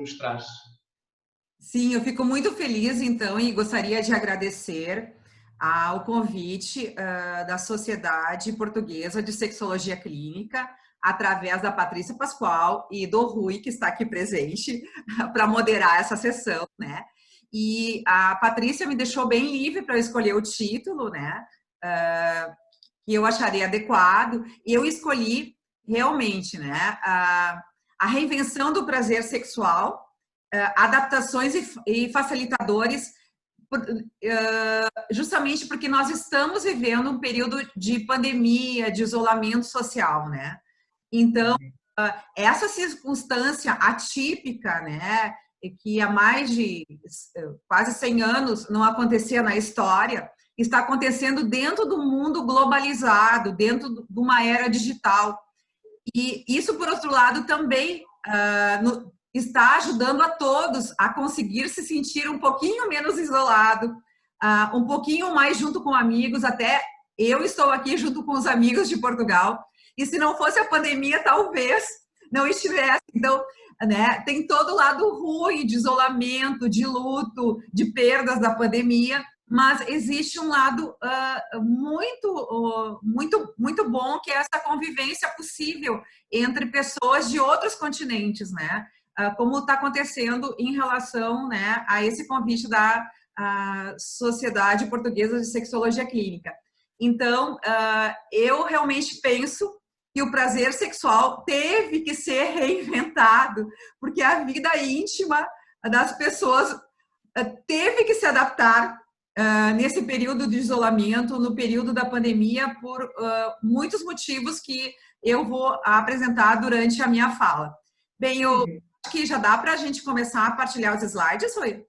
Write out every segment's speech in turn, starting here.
nos traz. Sim, eu fico muito feliz, então, e gostaria de agradecer ao convite da Sociedade Portuguesa de Sexologia Clínica, através da Patrícia Pascoal e do Rui, que está aqui presente, para moderar essa sessão, né? E a Patrícia me deixou bem livre para eu escolher o título, né? Que eu acharia adequado, e eu escolhi realmente, né? A reinvenção do prazer sexual, adaptações e facilitadores, justamente porque nós estamos vivendo um período de pandemia, de isolamento social, né? Então, essa circunstância atípica, né, que há mais de quase 100 anos não acontecia na história, está acontecendo dentro do mundo globalizado, dentro de uma era digital. E isso, por outro lado, também está ajudando a todos a conseguir se sentir um pouquinho menos isolado, um pouquinho mais junto com amigos. Até eu estou aqui junto com os amigos de Portugal, e se não fosse a pandemia, talvez não estivesse. Então, né, tem todo o lado ruim de isolamento, de luto, de perdas da pandemia, mas existe um lado muito bom, que é essa convivência possível entre pessoas de outros continentes, né? Como está acontecendo em relação, né, a esse convite da Sociedade Portuguesa de Sexologia Clínica. Então, eu realmente penso que o prazer sexual teve que ser reinventado, porque a vida íntima das pessoas teve que se adaptar nesse período de isolamento, no período da pandemia, por muitos motivos que eu vou apresentar durante a minha fala. Bem, eu acho que já dá para a gente começar a partilhar os slides, Rui?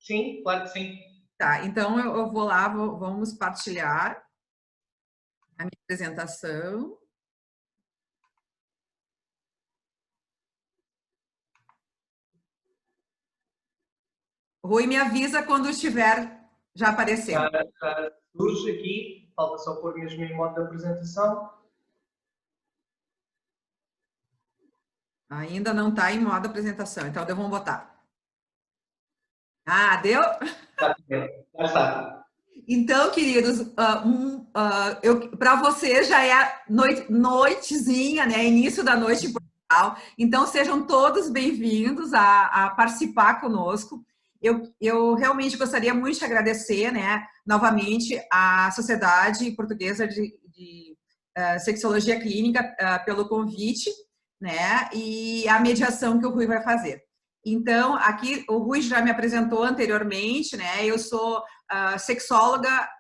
Sim, claro que sim. Tá, então eu vou lá, vamos partilhar a minha apresentação. Rui, me avisa quando estiver já aparecendo. Já surge aqui, falta só pôr mesmo em modo de apresentação. Ainda não está em modo apresentação, então vamos botar. Ah, deu? Já está. Então, queridos, para você já é noitezinha, né? Início da noite em Portugal. Então, sejam todos bem-vindos a participar conosco. Eu realmente gostaria muito de agradecer, né, novamente, à Sociedade Portuguesa de Sexologia Clínica pelo convite, né, e a mediação que o Rui vai fazer. Então, aqui o Rui já me apresentou anteriormente, né? Eu sou sexóloga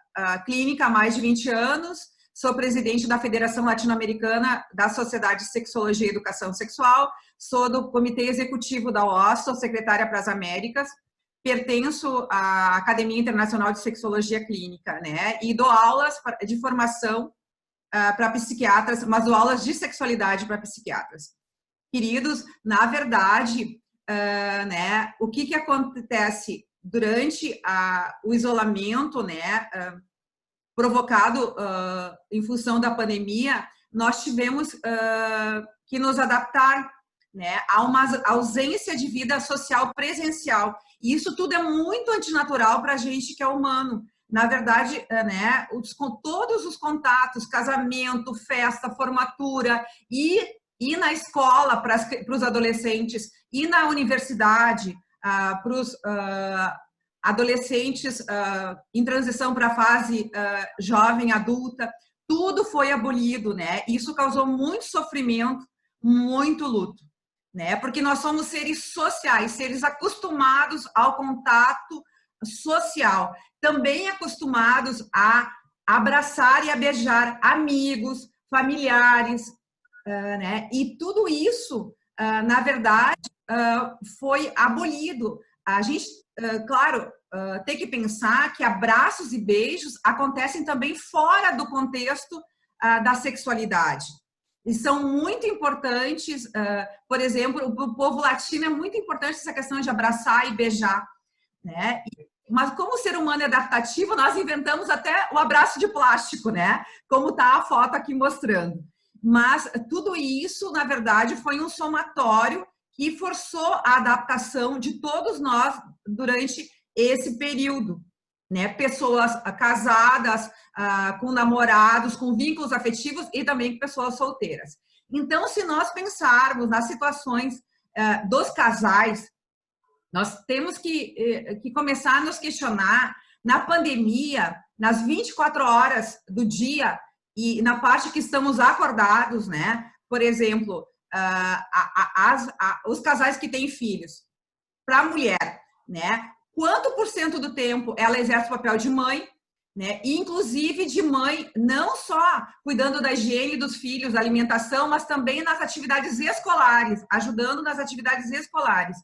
clínica há mais de 20 anos, sou presidente da Federação Latino-Americana da Sociedade de Sexologia e Educação Sexual, sou do Comitê Executivo da OAS, sou secretária para as Américas, pertenço à Academia Internacional de Sexologia Clínica, né? E dou aulas de formação para psiquiatras, mas dou aulas de sexualidade para psiquiatras. Queridos, na verdade, né, o que acontece durante o isolamento, né, provocado em função da pandemia, nós tivemos que nos adaptar, né, a uma ausência de vida social presencial. E isso tudo é muito antinatural para a gente que é humano. Na verdade, né, todos os contatos, casamento, festa, formatura e na escola para os adolescentes, e na universidade para os adolescentes em transição para a fase jovem, adulta, tudo foi abolido, né? Isso causou muito sofrimento, muito luto, né? Porque nós somos seres sociais, seres acostumados ao contato social, também acostumados a abraçar e a beijar amigos, familiares, né? E tudo isso, na verdade, foi abolido. A gente, claro, tem que pensar que abraços e beijos acontecem também fora do contexto da sexualidade. E são muito importantes, por exemplo, o povo latino é muito importante essa questão de abraçar e beijar, né? Mas como o ser humano é adaptativo, nós inventamos até o abraço de plástico, né? Como está a foto aqui mostrando. Mas tudo isso, na verdade, foi um somatório que forçou a adaptação de todos nós durante esse período, né? Pessoas casadas, com namorados, com vínculos afetivos e também pessoas solteiras. Então, se nós pensarmos nas situações dos casais, nós temos que começar a nos questionar na pandemia, nas 24 horas do dia e na parte que estamos acordados, né? Por exemplo, os casais que têm filhos, para a mulher, né? Quanto por cento do tempo ela exerce o papel de mãe, né? Inclusive de mãe, não só cuidando da higiene dos filhos, da alimentação, mas também nas atividades escolares, ajudando nas atividades escolares.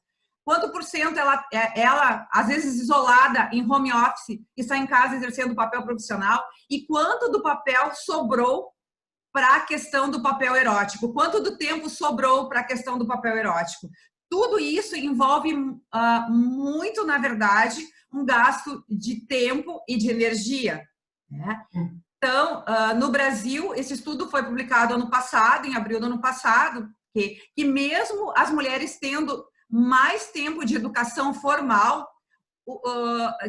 Quanto por cento ela, às vezes, isolada em home office, está em casa exercendo o papel profissional, e quanto do papel sobrou para a questão do papel erótico? Quanto do tempo sobrou para a questão do papel erótico? Tudo isso envolve muito, na verdade, um gasto de tempo e de energia, né? Então, no Brasil, esse estudo foi publicado ano passado, em abril do ano passado, que mesmo as mulheres tendo mais tempo de educação formal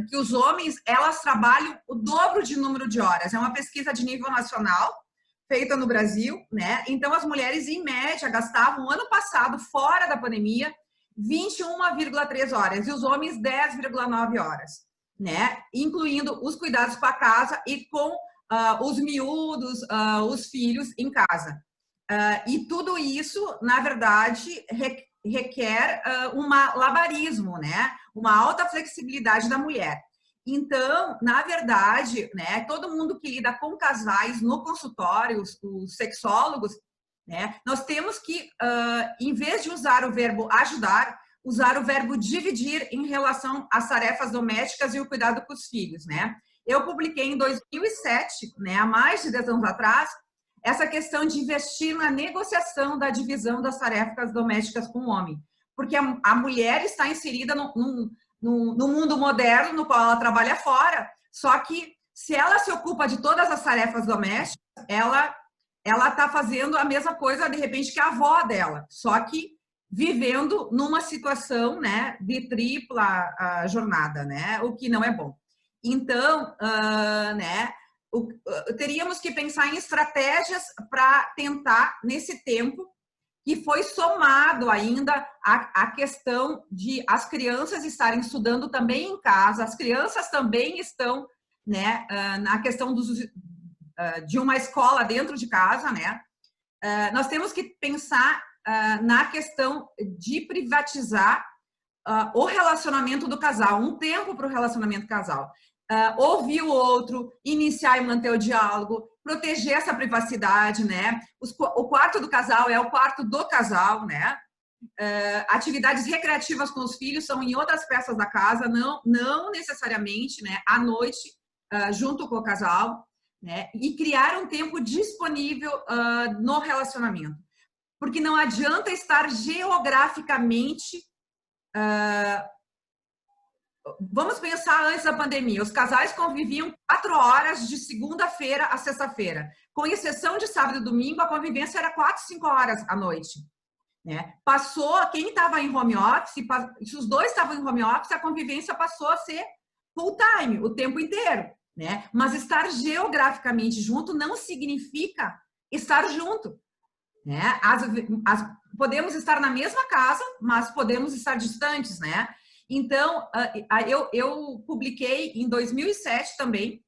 que os homens, elas trabalham o dobro de número de horas. É uma pesquisa de nível nacional, feita no Brasil, né? Então, as mulheres, em média, gastavam, ano passado, fora da pandemia, 21,3 horas, e os homens 10,9 horas, né? Incluindo os cuidados com a casa e com os miúdos, os filhos em casa. E tudo isso, na verdade, requer um malabarismo, né? Uma alta flexibilidade da mulher. Então, na verdade, né, todo mundo que lida com casais no consultório, os sexólogos, né, nós temos que, em vez de usar o verbo ajudar, usar o verbo dividir em relação às tarefas domésticas e o cuidado com os filhos, né? Eu publiquei em 2007, né, há mais de 10 anos atrás, essa questão de investir na negociação da divisão das tarefas domésticas com o homem. Porque a mulher está inserida no mundo moderno, no qual ela trabalha fora, só que se ela se ocupa de todas as tarefas domésticas, ela está fazendo a mesma coisa, de repente, que a avó dela, só que vivendo numa situação, né, de tripla jornada, né, o que não é bom. Então, né, teríamos que pensar em estratégias para tentar, nesse tempo, que foi somado ainda a questão de as crianças estarem estudando também em casa, as crianças também estão, né, na questão de uma escola dentro de casa, né? Nós temos que pensar na questão de privatizar o relacionamento do casal, um tempo para o relacionamento casal. Ouvir o outro, iniciar e manter o diálogo, proteger essa privacidade, né? O quarto do casal é o quarto do casal, né? Atividades recreativas com os filhos são em outras peças da casa, não necessariamente, né? À noite, junto com o casal, né? E criar um tempo disponível no relacionamento. Porque não adianta estar geograficamente... Vamos pensar antes da pandemia. Os casais conviviam 4 horas de segunda-feira a sexta-feira. Com exceção de sábado e domingo, a convivência era 4, 5 horas à noite, né? Passou, quem estava em home office, se os dois estavam em home office, a convivência passou a ser full time, o tempo inteiro, né? Mas estar geograficamente junto não significa estar junto, né? Podemos estar na mesma casa, mas podemos estar distantes, né? Então, eu publiquei em 2007 também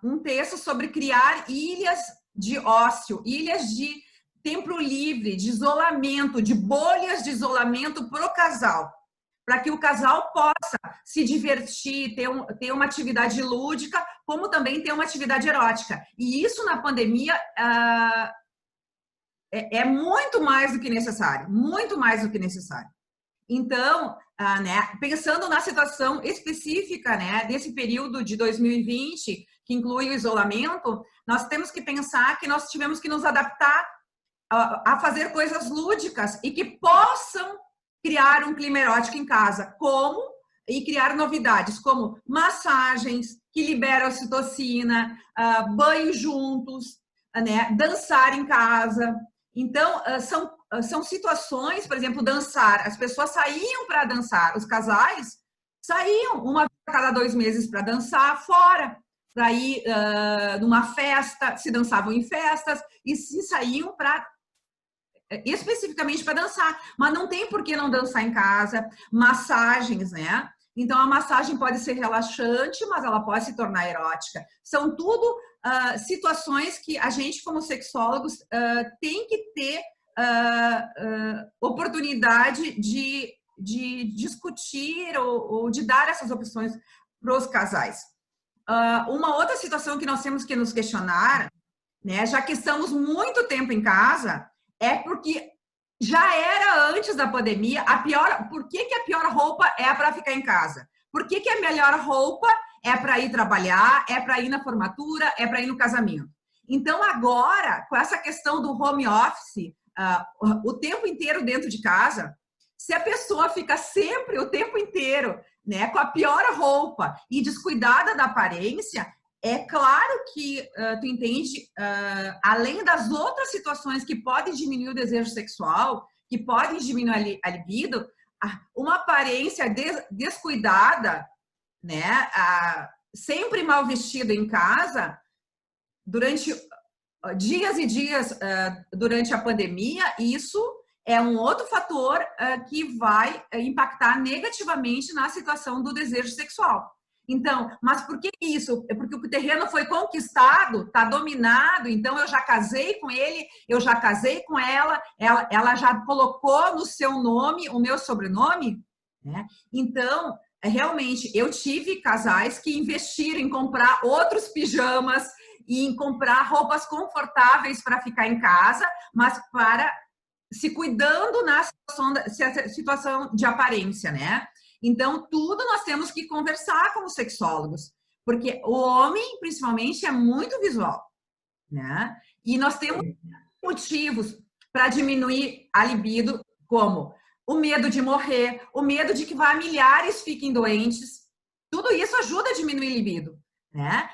um texto sobre criar ilhas de ócio, ilhas de tempo livre, de isolamento, de bolhas de isolamento para o casal, para que o casal possa se divertir, ter uma atividade lúdica, como também ter uma atividade erótica. E isso na pandemia é muito mais do que necessário, muito mais do que necessário. Então, né, pensando na situação específica, né, desse período de 2020, que inclui o isolamento, nós temos que pensar que nós tivemos que nos adaptar a fazer coisas lúdicas e que possam criar um clima erótico em casa, e criar novidades, como massagens que liberam ocitocina, banho juntos, né, dançar em casa. Então, são são situações, por exemplo, dançar. As pessoas saíam para dançar, os casais saíam uma vez a cada 2 meses para dançar fora, para ir numa festa, se dançavam em festas e se saíam para especificamente para dançar, mas não tem por que não dançar em casa. Massagens, né? Então a massagem pode ser relaxante, mas ela pode se tornar erótica. São tudo situações que a gente, como sexólogos, tem que ter oportunidade de discutir ou de dar essas opções para os casais. Uma outra situação que nós temos que nos questionar, né, já que estamos muito tempo em casa, é porque já era antes da pandemia por que a pior roupa é para ficar em casa? Por que a melhor roupa é para ir trabalhar, é para ir na formatura, é para ir no casamento? Então, agora, com essa questão do home office, o tempo inteiro dentro de casa, se a pessoa fica sempre o tempo inteiro, né, com a pior roupa e descuidada da aparência, é claro que tu entende, além das outras situações que podem diminuir o desejo sexual, que podem diminuir a libido, uma aparência descuidada, né, sempre mal vestido em casa, durante dias e dias durante a pandemia, isso é um outro fator que vai impactar negativamente na situação do desejo sexual. Então, mas por que isso? É porque o terreno foi conquistado, está dominado, então eu já casei com ele, eu já casei com ela já colocou no seu nome o meu sobrenome, né? Então, realmente, eu tive casais que investiram em comprar outros pijamas e em comprar roupas confortáveis para ficar em casa, mas para se cuidando na situação de aparência, né? Então, tudo nós temos que conversar com os sexólogos, porque o homem, principalmente, é muito visual, né? E nós temos motivos para diminuir a libido, como o medo de morrer, o medo de que milhares fiquem doentes. Tudo isso ajuda a diminuir a libido, né?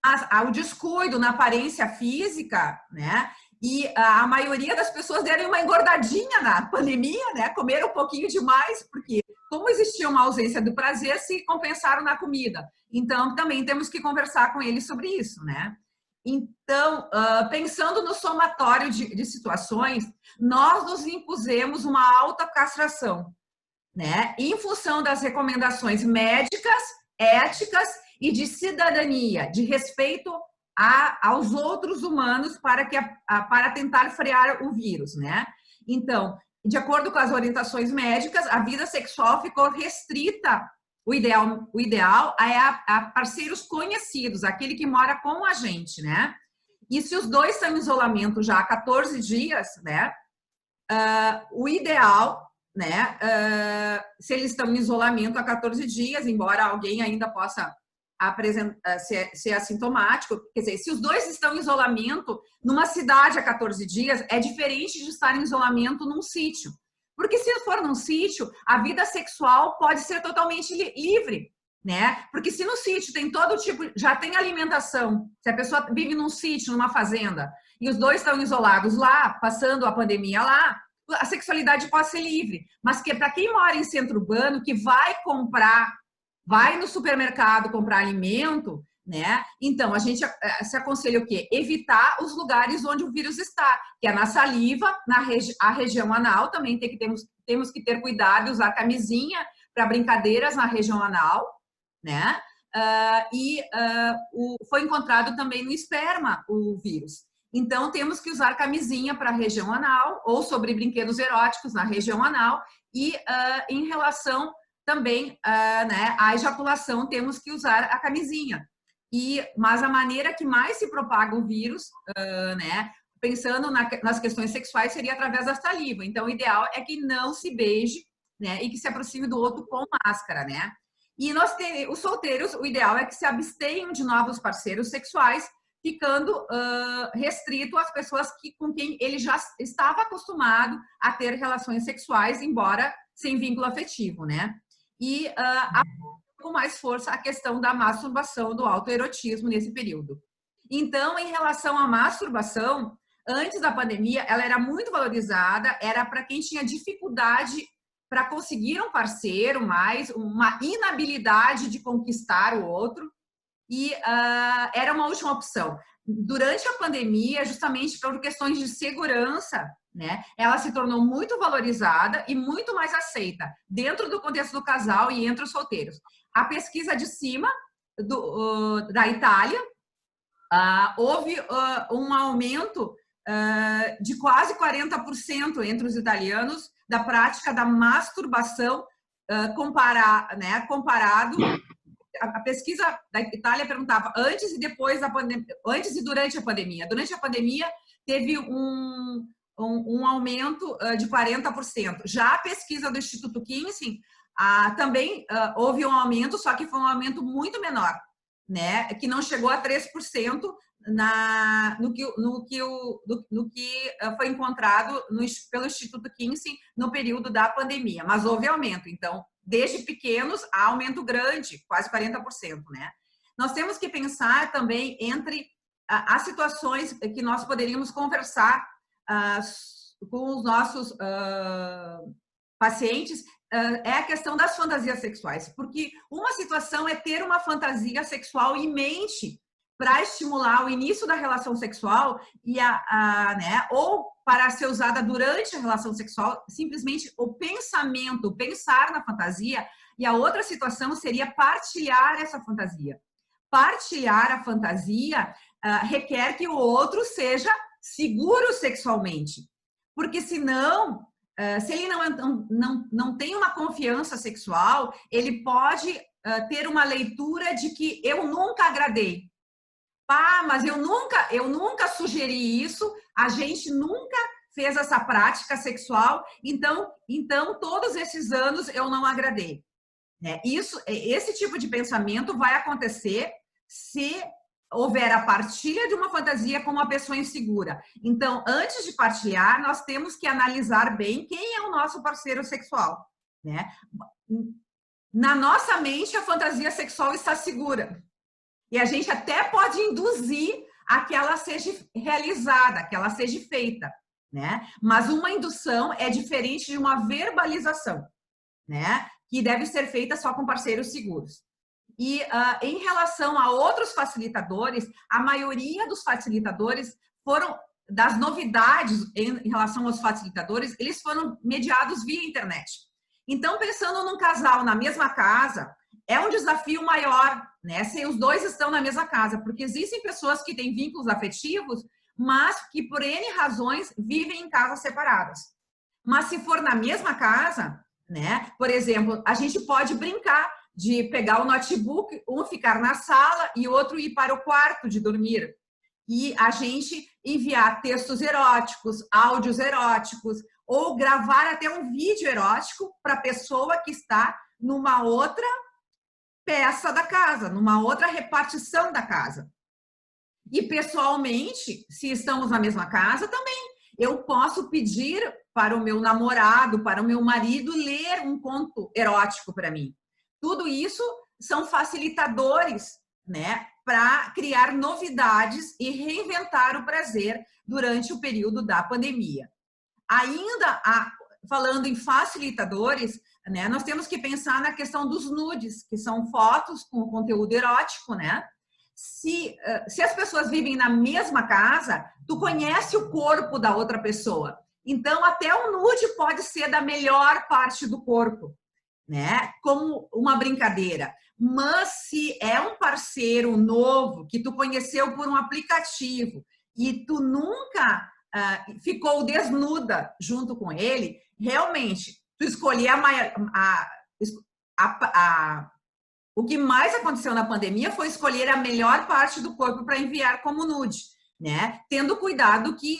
Mas o descuido na aparência física, né? E a maioria das pessoas deram uma engordadinha na pandemia, né? Comeram um pouquinho demais, porque como existia uma ausência do prazer, se compensaram na comida. Então, também temos que conversar com eles sobre isso, né? Então, pensando no somatório de situações, nós nos impusemos uma autocastração, né? Em função das recomendações médicas, éticas e de cidadania, de respeito aos outros humanos para tentar frear o vírus, né? Então, de acordo com as orientações médicas, a vida sexual ficou restrita. O ideal é a parceiros conhecidos, aquele que mora com a gente, né? E se os dois estão em isolamento já há 14 dias, né? O ideal, né? Se eles estão em isolamento há 14 dias, embora alguém ainda possa ser assintomático, quer dizer, se os dois estão em isolamento numa cidade há 14 dias, é diferente de estar em isolamento num sítio. Porque se for num sítio, a vida sexual pode ser totalmente livre, né? Porque se no sítio tem todo tipo, já tem alimentação, se a pessoa vive num sítio, numa fazenda, e os dois estão isolados lá, passando a pandemia lá, a sexualidade pode ser livre. Mas que para quem mora em centro urbano, que vai no supermercado comprar alimento, né? Então, a gente se aconselha o quê? Evitar os lugares onde o vírus está, que é na saliva, a região anal, também temos que ter cuidado e usar camisinha para brincadeiras na região anal, né? Foi encontrado também no esperma o vírus. Então, temos que usar camisinha para a região anal ou sobre brinquedos eróticos na região anal e em relação também, né, a ejaculação, temos que usar a camisinha. Mas a maneira que mais se propaga o vírus, né, pensando nas questões sexuais, seria através da saliva. Então, o ideal é que não se beije, né, e que se aproxime do outro com máscara, né? E os solteiros, o ideal é que se abstenham de novos parceiros sexuais, ficando restrito às pessoas com quem ele já estava acostumado a ter relações sexuais, embora sem vínculo afetivo, né? E com mais força a questão da masturbação, do autoerotismo nesse período. Então, em relação à masturbação, antes da pandemia, ela era muito valorizada, era para quem tinha dificuldade para conseguir um parceiro, mais uma inabilidade de conquistar o outro, e era uma última opção. Durante a pandemia, justamente por questões de segurança, né, ela se tornou muito valorizada e muito mais aceita dentro do contexto do casal e entre os solteiros. A pesquisa de cima da Itália, houve um aumento de quase 40% entre os italianos da prática da masturbação comparado. A pesquisa da Itália perguntava antes e depois da pandemia, antes e durante a pandemia. Durante a pandemia teve um aumento de 40%. Já a pesquisa do Instituto Kinsey também houve um aumento, só que foi um aumento muito menor, né? Que não chegou a 3% no que foi encontrado pelo Instituto Kinsey no período da pandemia, mas houve aumento. Então, desde pequenos, há aumento grande, quase 40%, né? Nós temos que pensar também entre as situações que nós poderíamos conversar com os nossos pacientes, é a questão das fantasias sexuais, porque uma situação é ter uma fantasia sexual em mente para estimular o início da relação sexual né, ou para ser usada durante a relação sexual, simplesmente o pensamento, pensar na fantasia, e a outra situação seria partilhar essa fantasia. Partilhar a fantasia requer que o outro seja seguro sexualmente, porque senão, se ele não tem uma confiança sexual, ele pode ter uma leitura de que eu nunca agradei. Mas eu nunca sugeri isso, a gente nunca fez essa prática sexual, então todos esses anos eu não agradei. Esse tipo de pensamento vai acontecer se houver a partilha de uma fantasia com uma pessoa insegura. Então, antes de partilhar, nós temos que analisar bem quem é o nosso parceiro sexual, né? Na nossa mente, a fantasia sexual está segura. E a gente até pode induzir a que ela seja realizada, que ela seja feita, né? Mas uma indução é diferente de uma verbalização, né? Que deve ser feita só com parceiros seguros. E em relação a outros facilitadores, a maioria dos facilitadores das novidades em relação aos facilitadores, eles foram mediados via internet. Então, pensando num casal na mesma casa, é um desafio maior, né? Se os dois estão na mesma casa, porque existem pessoas que têm vínculos afetivos, mas que por N razões vivem em casas separadas. Mas se for na mesma casa, né? Por exemplo, a gente pode brincar de pegar o notebook, um ficar na sala e outro ir para o quarto de dormir. E a gente enviar textos eróticos, áudios eróticos, ou gravar até um vídeo erótico para a pessoa que está numa outra peça da casa, numa outra repartição da casa. E pessoalmente, se estamos na mesma casa, também eu posso pedir para o meu namorado, para o meu marido ler um conto erótico para mim. Tudo isso são facilitadores, né, para criar novidades e reinventar o prazer durante o período da pandemia. Ainda falando em facilitadores, né, nós temos que pensar na questão dos nudes, que são fotos com conteúdo erótico, né? Se as pessoas vivem na mesma casa, tu conhece o corpo da outra pessoa. Então, até o nude pode ser da melhor parte do corpo, né? Como uma brincadeira. Mas se é um parceiro novo que tu conheceu por um aplicativo e tu nunca ficou desnuda junto com ele, realmente, tu escolher o que mais aconteceu na pandemia foi escolher a melhor parte do corpo para enviar como nude, né? Tendo cuidado que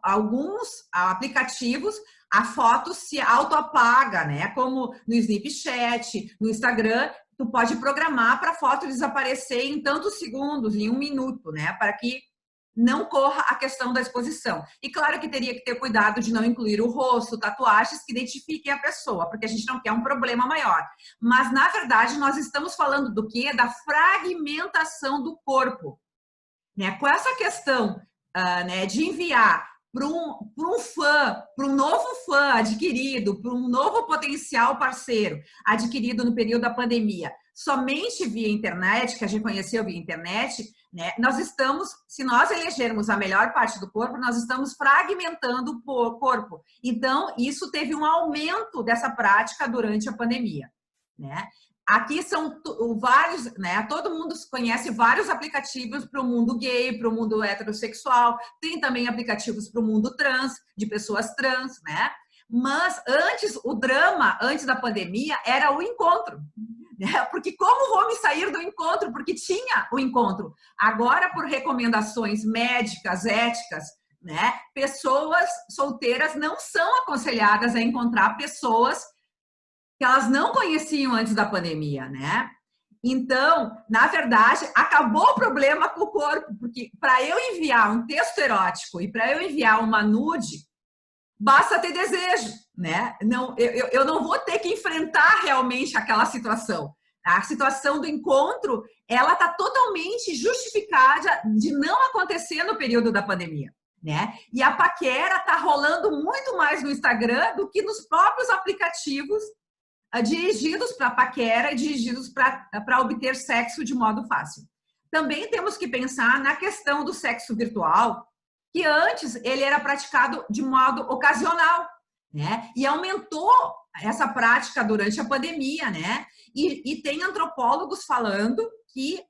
alguns aplicativos a foto se autoapaga, né? Como no Snapchat, no Instagram, tu pode programar para a foto desaparecer em tantos segundos, em 1 minuto, né? Para que não corra a questão da exposição. E claro que teria que ter cuidado de não incluir o rosto, tatuagens que identifiquem a pessoa, porque a gente não quer um problema maior. Mas, na verdade, nós estamos falando do quê? Da fragmentação do corpo. Né? Com essa questão né, de enviar para um novo fã adquirido, para um novo potencial parceiro adquirido no período da pandemia, somente via internet, que a gente conheceu via internet, né, nós estamos, se nós elegermos a melhor parte do corpo, nós estamos fragmentando o corpo. Então, isso teve um aumento dessa prática durante a pandemia, né? Aqui são vários, né? Todo mundo conhece vários aplicativos para o mundo gay, para o mundo heterossexual, tem também aplicativos para o mundo trans, de pessoas trans, né? Mas antes, o drama, antes da pandemia, era o encontro, né? Porque como vou me sair do encontro? Porque tinha o encontro. Agora, por recomendações médicas, éticas, né? Pessoas solteiras não são aconselhadas a encontrar pessoas que elas não conheciam antes da pandemia, né? Então, na verdade, acabou o problema com o corpo, porque para eu enviar um texto erótico e para eu enviar uma nude, basta ter desejo, né? Não, eu não vou ter que enfrentar realmente aquela situação. A situação do encontro, ela está totalmente justificada de não acontecer no período da pandemia, né? E a paquera está rolando muito mais no Instagram do que nos próprios aplicativos dirigidos para paquera e dirigidos para obter sexo de modo fácil. Também temos que pensar na questão do sexo virtual, que antes ele era praticado de modo ocasional, né? E aumentou essa prática durante a pandemia, né? E tem antropólogos falando que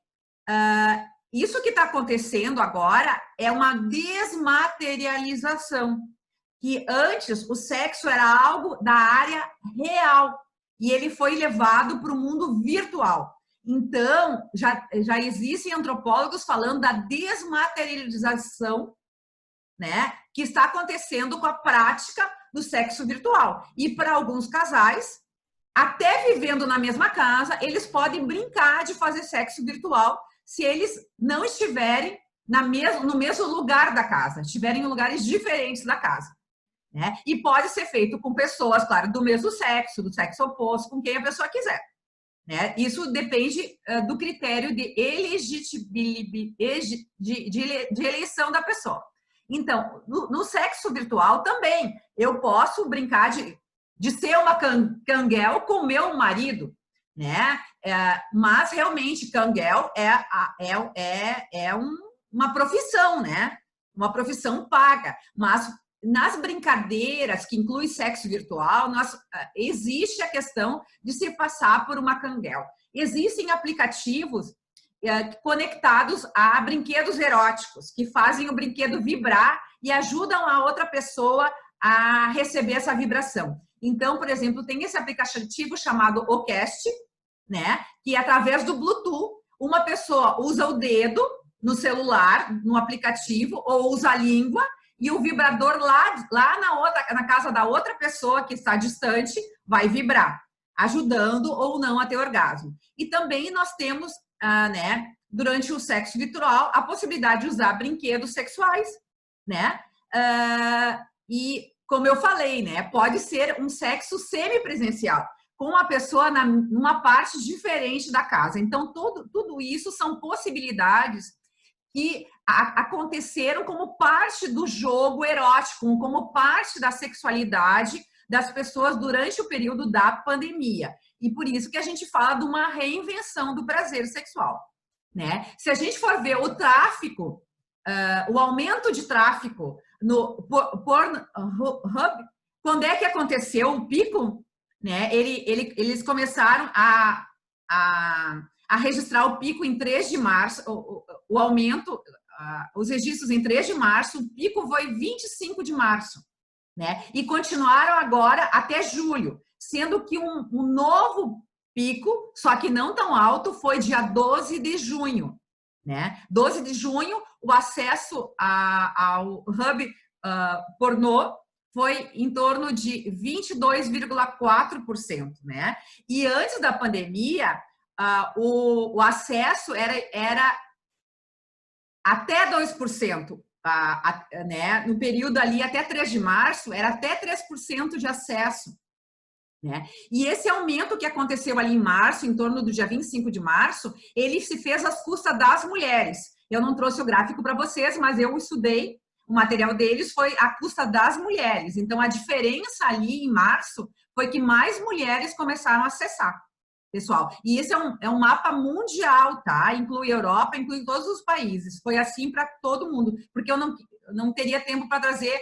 isso que está acontecendo agora é uma desmaterialização, que antes o sexo era algo da área real, e ele foi levado para o mundo virtual. Então, já existem antropólogos falando da desmaterialização, né, que está acontecendo com a prática do sexo virtual. E para alguns casais, até vivendo na mesma casa, eles podem brincar de fazer sexo virtual se eles não estiverem no mesmo lugar da casa, estiverem em lugares diferentes da casa. Né? E pode ser feito com pessoas, claro, do mesmo sexo, do sexo oposto, com quem a pessoa quiser. Né? Isso depende do critério de eleição da pessoa. Então, no sexo virtual também, eu posso brincar de ser uma canguel com meu marido, né? Mas realmente canguel é uma profissão, né? Uma profissão paga, mas nas brincadeiras que inclui sexo virtual, existe a questão de se passar por uma canguel. Existem aplicativos conectados a brinquedos eróticos, que fazem o brinquedo vibrar e ajudam a outra pessoa a receber essa vibração. Então, por exemplo, tem esse aplicativo chamado Ocast, né? Que através do Bluetooth, uma pessoa usa o dedo no celular, no aplicativo, ou usa a língua, e o vibrador lá na casa da outra pessoa que está distante vai vibrar, ajudando ou não a ter orgasmo. E também nós temos, né, durante o sexo virtual, a possibilidade de usar brinquedos sexuais, né? E, como eu falei, né, pode ser um sexo semipresencial, com a pessoa numa parte diferente da casa. Então, tudo isso são possibilidades que aconteceram como parte do jogo erótico, como parte da sexualidade das pessoas durante o período da pandemia. E por isso que a gente fala de uma reinvenção do prazer sexual, né? Se a gente for ver o tráfico, o aumento de tráfico no Pornhub, quando é que aconteceu o pico? Né? Eles começaram a registrar o pico em 3 de março, o aumento, os registros em 3 de março, o pico foi 25 de março, né? E continuaram agora até julho, sendo que um novo pico, só que não tão alto, foi dia 12 de junho, né? 12 de junho, o acesso ao hub pornô foi em torno de 22,4%, né? E antes da pandemia, o acesso era até 2%, né? No período ali até 3 de março, era até 3% de acesso, né? E esse aumento que aconteceu ali em março, em torno do dia 25 de março, ele se fez às custas das mulheres. Eu não trouxe o gráfico para vocês, mas eu estudei, o material deles foi à custa das mulheres. Então, a diferença ali em março foi que mais mulheres começaram a acessar, pessoal. E esse é um mapa mundial, tá? Inclui Europa, inclui todos os países. Foi assim para todo mundo, porque eu não teria tempo para trazer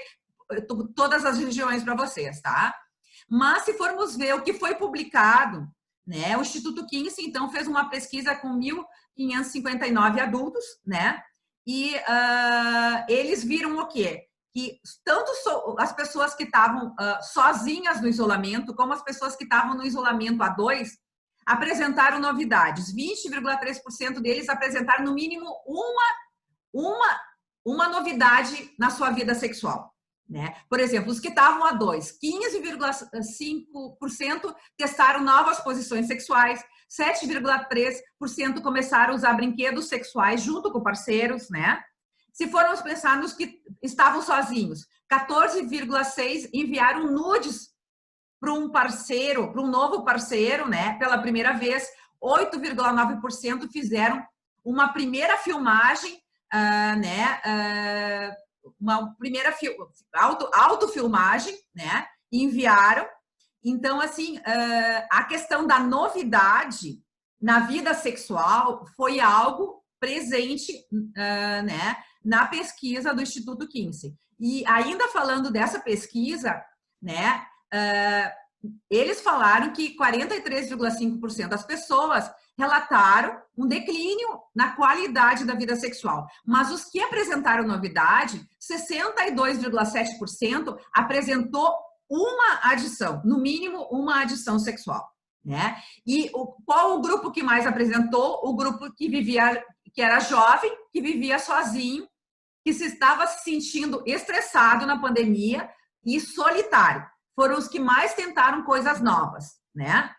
todas as regiões para vocês, tá? Mas se formos ver o que foi publicado, né? O Instituto Kinsey, então, fez uma pesquisa com 1.559 adultos, né? E eles viram o quê? Que tanto as pessoas que estavam sozinhas no isolamento, como as pessoas que estavam no isolamento a dois, apresentaram novidades. 20,3% deles apresentaram, no mínimo, uma novidade na sua vida sexual. Né? Por exemplo, os que estavam a 2, 15,5% testaram novas posições sexuais, 7,3% começaram a usar brinquedos sexuais junto com parceiros, né? Se formos pensar nos que estavam sozinhos, 14,6% enviaram nudes para um parceiro, para um novo parceiro, né? Pela primeira vez, 8,9% fizeram uma primeira filmagem, né? Uma primeira autofilmagem, né? E enviaram. Então, assim, a questão da novidade na vida sexual foi algo presente, né? Na pesquisa do Instituto Kinsey. E ainda falando dessa pesquisa, né? Eles falaram que 43,5% das pessoas relataram um declínio na qualidade da vida sexual. Mas os que apresentaram novidade, 62,7% apresentou uma adição, no mínimo uma adição sexual, né? E qual o grupo que mais apresentou? O grupo que era jovem, que vivia sozinho, que estava se sentindo estressado na pandemia e solitário. Foram os que mais tentaram coisas novas, né?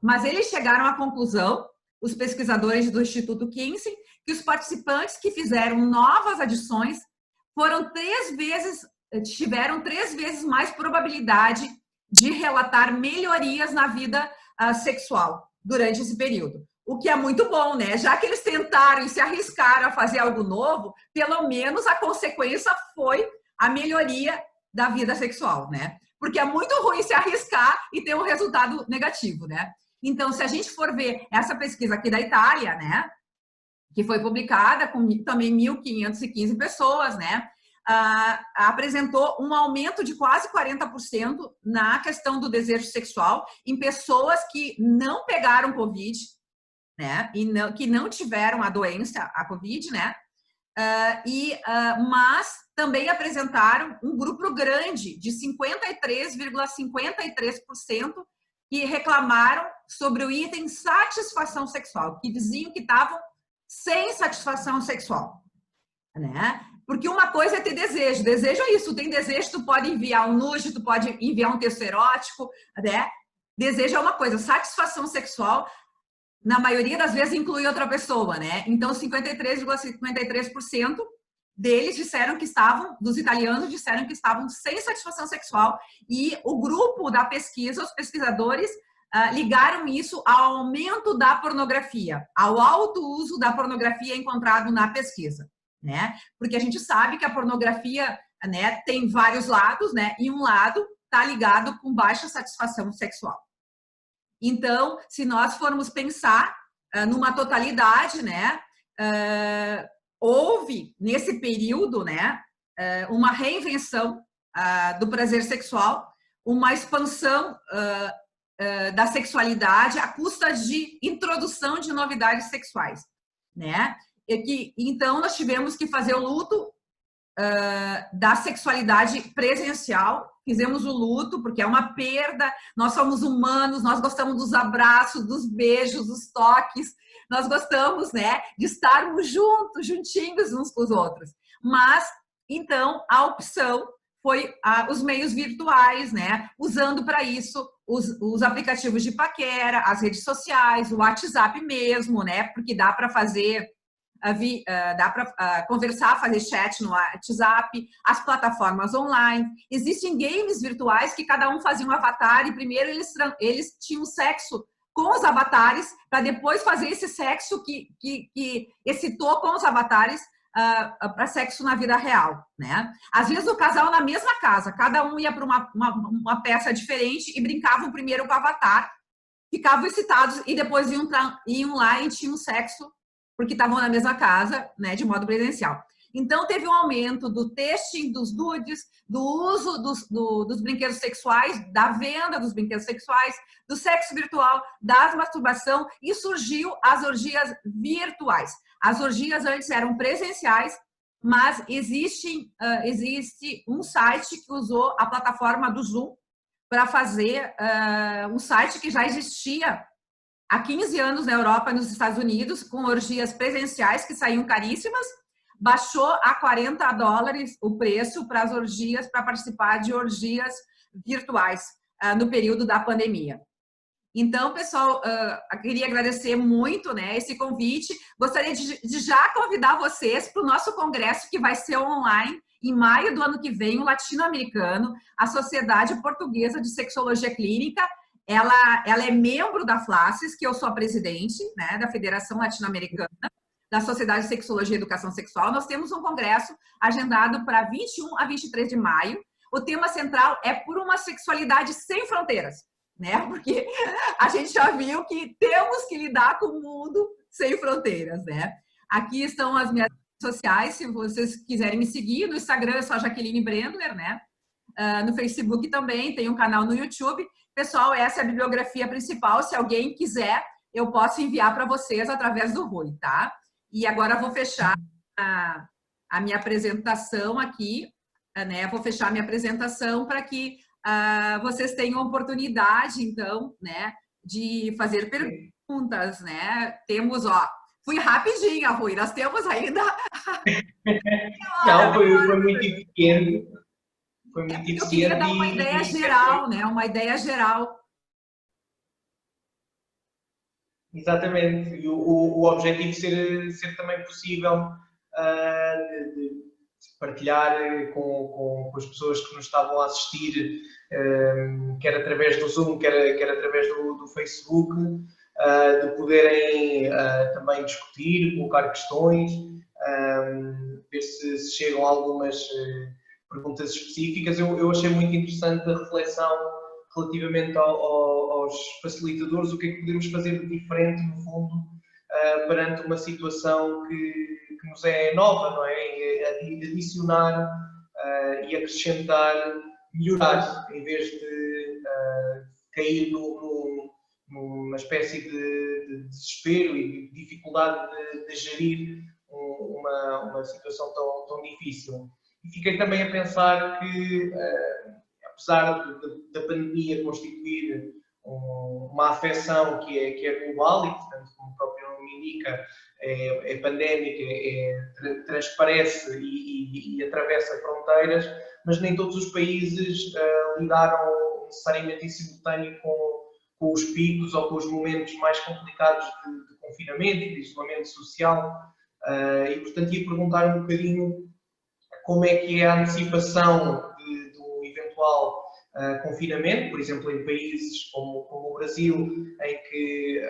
Mas eles chegaram à conclusão, os pesquisadores do Instituto Kinsey, que os participantes que fizeram novas adições tiveram 3 vezes mais probabilidade de relatar melhorias na vida sexual durante esse período. O que é muito bom, né? Já que eles tentaram e se arriscaram a fazer algo novo, pelo menos a consequência foi a melhoria da vida sexual, né? Porque é muito ruim se arriscar e ter um resultado negativo, né? Então, se a gente for ver essa pesquisa aqui da Itália, né? Que foi publicada com também 1.515 pessoas, né? Apresentou um aumento de quase 40% na questão do desejo sexual em pessoas que não pegaram Covid, né? Que não tiveram a doença, a Covid, né? Mas também apresentaram um grupo grande de 53,53% que reclamaram sobre o item satisfação sexual, que diziam que estavam sem satisfação sexual, né? Porque uma coisa é ter desejo. Desejo é isso. Tem desejo, tu pode enviar um nude, tu pode enviar um texto erótico, né? Desejo é uma coisa. Satisfação sexual, na maioria das vezes, inclui outra pessoa, né? Então, 53,53% deles disseram que dos italianos disseram que estavam sem satisfação sexual, e o grupo da pesquisa, os pesquisadores, ligaram isso ao aumento da pornografia, ao alto uso da pornografia encontrado na pesquisa, né? Porque a gente sabe que a pornografia, né, tem vários lados, né? E um lado está ligado com baixa satisfação sexual. Então, se nós formos pensar numa totalidade, né, houve nesse período, né, uma reinvenção do prazer sexual, uma expansão da sexualidade à custa de introdução de novidades sexuais, né? Então, nós tivemos que fazer o luto da sexualidade presencial. Fizemos o luto, porque é uma perda, nós somos humanos, nós gostamos dos abraços, dos beijos, dos toques, nós gostamos, né, de estarmos juntos, juntinhos uns com os outros. Mas, então, a opção foi os meios virtuais, né, usando para isso os aplicativos de paquera, as redes sociais, o WhatsApp mesmo, né, porque dá para fazer... dá para conversar, fazer chat no WhatsApp, as plataformas online. Existem games virtuais que cada um fazia um avatar e primeiro eles tinham sexo com os avatares, para depois fazer esse sexo que excitou com os avatares para sexo na vida real, né? Às vezes o casal na mesma casa, cada um ia para uma peça diferente e brincavam primeiro com o avatar, ficavam excitados e depois iam lá e tinham sexo porque estavam na mesma casa, né, de modo presencial. Então, teve um aumento do texting, dos nudes, do uso dos brinquedos sexuais, da venda dos brinquedos sexuais, do sexo virtual, da masturbação, e surgiu as orgias virtuais. As orgias antes eram presenciais, mas existe um site que usou a plataforma do Zoom para fazer um site que já existia há 15 anos na Europa e nos Estados Unidos, com orgias presenciais que saíam caríssimas, baixou a $40 o preço para as orgias, para participar de orgias virtuais no período da pandemia. Então, pessoal, eu queria agradecer muito, né, esse convite. Gostaria de já convidar vocês para o nosso congresso, que vai ser online, em maio do ano que vem, o latino-americano, a Sociedade Portuguesa de Sexologia Clínica. Ela é membro da FLACES, que eu sou a presidente, né, da Federação Latino-Americana da Sociedade de Sexologia e Educação Sexual. Nós temos um congresso agendado para 21 a 23 de maio. O tema central é por uma sexualidade sem fronteiras, né? Porque a gente já viu que temos que lidar com o mundo sem fronteiras, né? Aqui estão as minhas redes sociais, se vocês quiserem me seguir. No Instagram é só Jaqueline Brendler, né? No Facebook também, tem um canal no YouTube. Pessoal, essa é a bibliografia principal. Se alguém quiser, eu posso enviar para vocês através do Rui, tá? E agora vou fechar a minha apresentação aqui, né? Vou fechar a minha apresentação para que vocês tenham oportunidade, então, né, de fazer perguntas, né? Temos, ó, fui rapidinha, Rui, nós temos ainda... Não, foi muito eficiente. Foi muito eficiente. Eu queria dar uma ideia geral, né? Uma ideia geral. Exatamente. E o objetivo ser também possível de partilhar com as pessoas que nos estavam a assistir, quer através do Zoom, quer através do Facebook, de poderem também discutir, colocar questões, ver se chegam algumas perguntas específicas. Eu achei muito interessante a reflexão relativamente aos facilitadores, o que é que podemos fazer de diferente, no fundo, perante uma situação que nos é nova, não é? Adicionar e acrescentar, melhorar, em vez de cair numa espécie de desespero e de dificuldade de gerir uma situação tão difícil. E fiquei também a pensar que, apesar da pandemia constituir uma afecção que é global e, portanto, como o próprio nome indica, é pandémica, transparece e atravessa fronteiras, mas nem todos os países lidaram necessariamente em simultâneo com os picos ou com os momentos mais complicados de confinamento e de isolamento social. E, portanto, ia perguntar um bocadinho como é que é a antecipação do eventual confinamento, por exemplo, em países como o Brasil, em que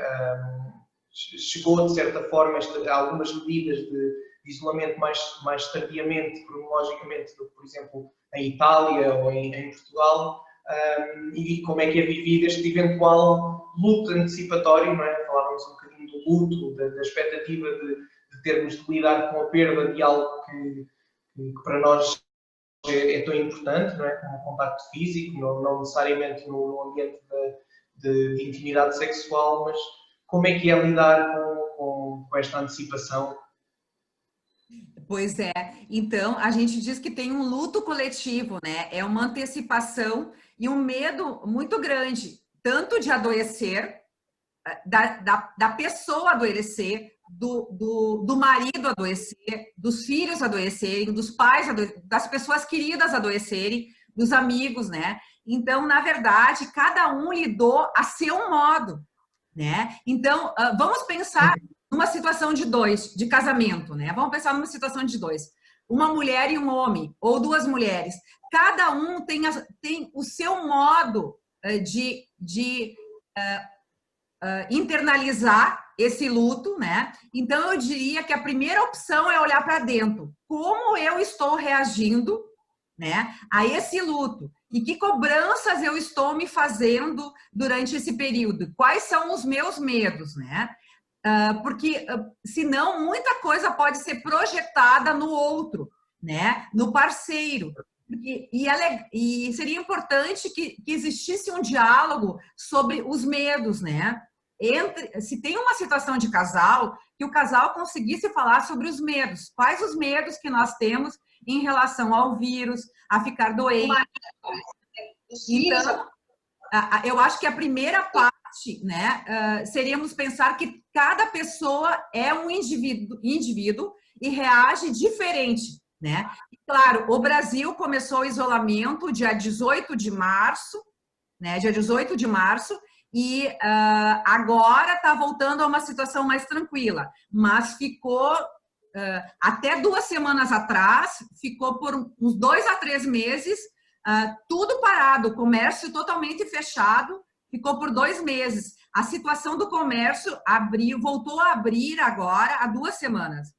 chegou, de certa forma, a algumas medidas de isolamento mais tardiamente, cronologicamente, do que, por exemplo, em Itália ou em Portugal, e como é que é vivido este eventual luto antecipatório, não é? Falávamos um bocadinho do luto, da expectativa de termos de lidar com a perda de algo que para nós é tão importante, não é? Como o contacto físico, não necessariamente no ambiente de intimidade sexual, mas como é que é lidar com esta antecipação? Pois é, então a gente diz que tem um luto coletivo, né? É uma antecipação e um medo muito grande, tanto de adoecer, da pessoa adoecer, do marido adoecer, dos filhos adoecerem, dos pais das pessoas queridas adoecerem, dos amigos, né? Então, na verdade, cada um lidou a seu modo, né? Então, vamos pensar numa situação de dois, de casamento, né? Vamos pensar numa situação de dois. Uma mulher e um homem, ou duas mulheres. Cada um tem o seu modo de internalizar esse luto, né? Então, eu diria que a primeira opção é olhar para dentro. Como eu estou reagindo, né, a esse luto? E que cobranças eu estou me fazendo durante esse período? Quais são os meus medos, né? Porque, senão, muita coisa pode ser projetada no outro, né? No parceiro. E seria importante que existisse um diálogo sobre os medos, né? Se tem uma situação de casal, que o casal conseguisse falar sobre os medos. Quais os medos que nós temos em relação ao vírus, a ficar doente. Então, eu acho que a primeira parte, né, seríamos pensar que cada pessoa é um indivíduo e reage diferente, né? E, claro, o Brasil começou o isolamento dia 18 de março, né? Dia 18 de março, e agora está voltando a uma situação mais tranquila, mas ficou até 2 semanas atrás, ficou por uns 2 a 3 meses, tudo parado, o comércio totalmente fechado, ficou por 2 meses. A situação do comércio voltou a abrir agora há 2 semanas.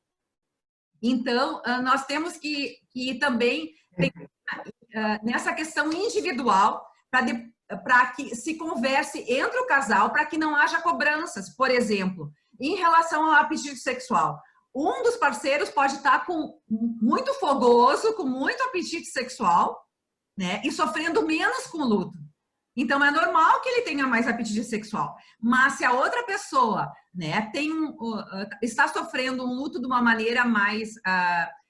Então, nós temos que também nessa questão individual, para que se converse entre o casal, para que não haja cobranças. Por exemplo, em relação ao apetite sexual, um dos parceiros pode estar muito fogoso, com muito apetite sexual, né, e sofrendo menos com o luto. Então, é normal que ele tenha mais apetite sexual. Mas se a outra pessoa, né, está sofrendo um luto de uma maneira mais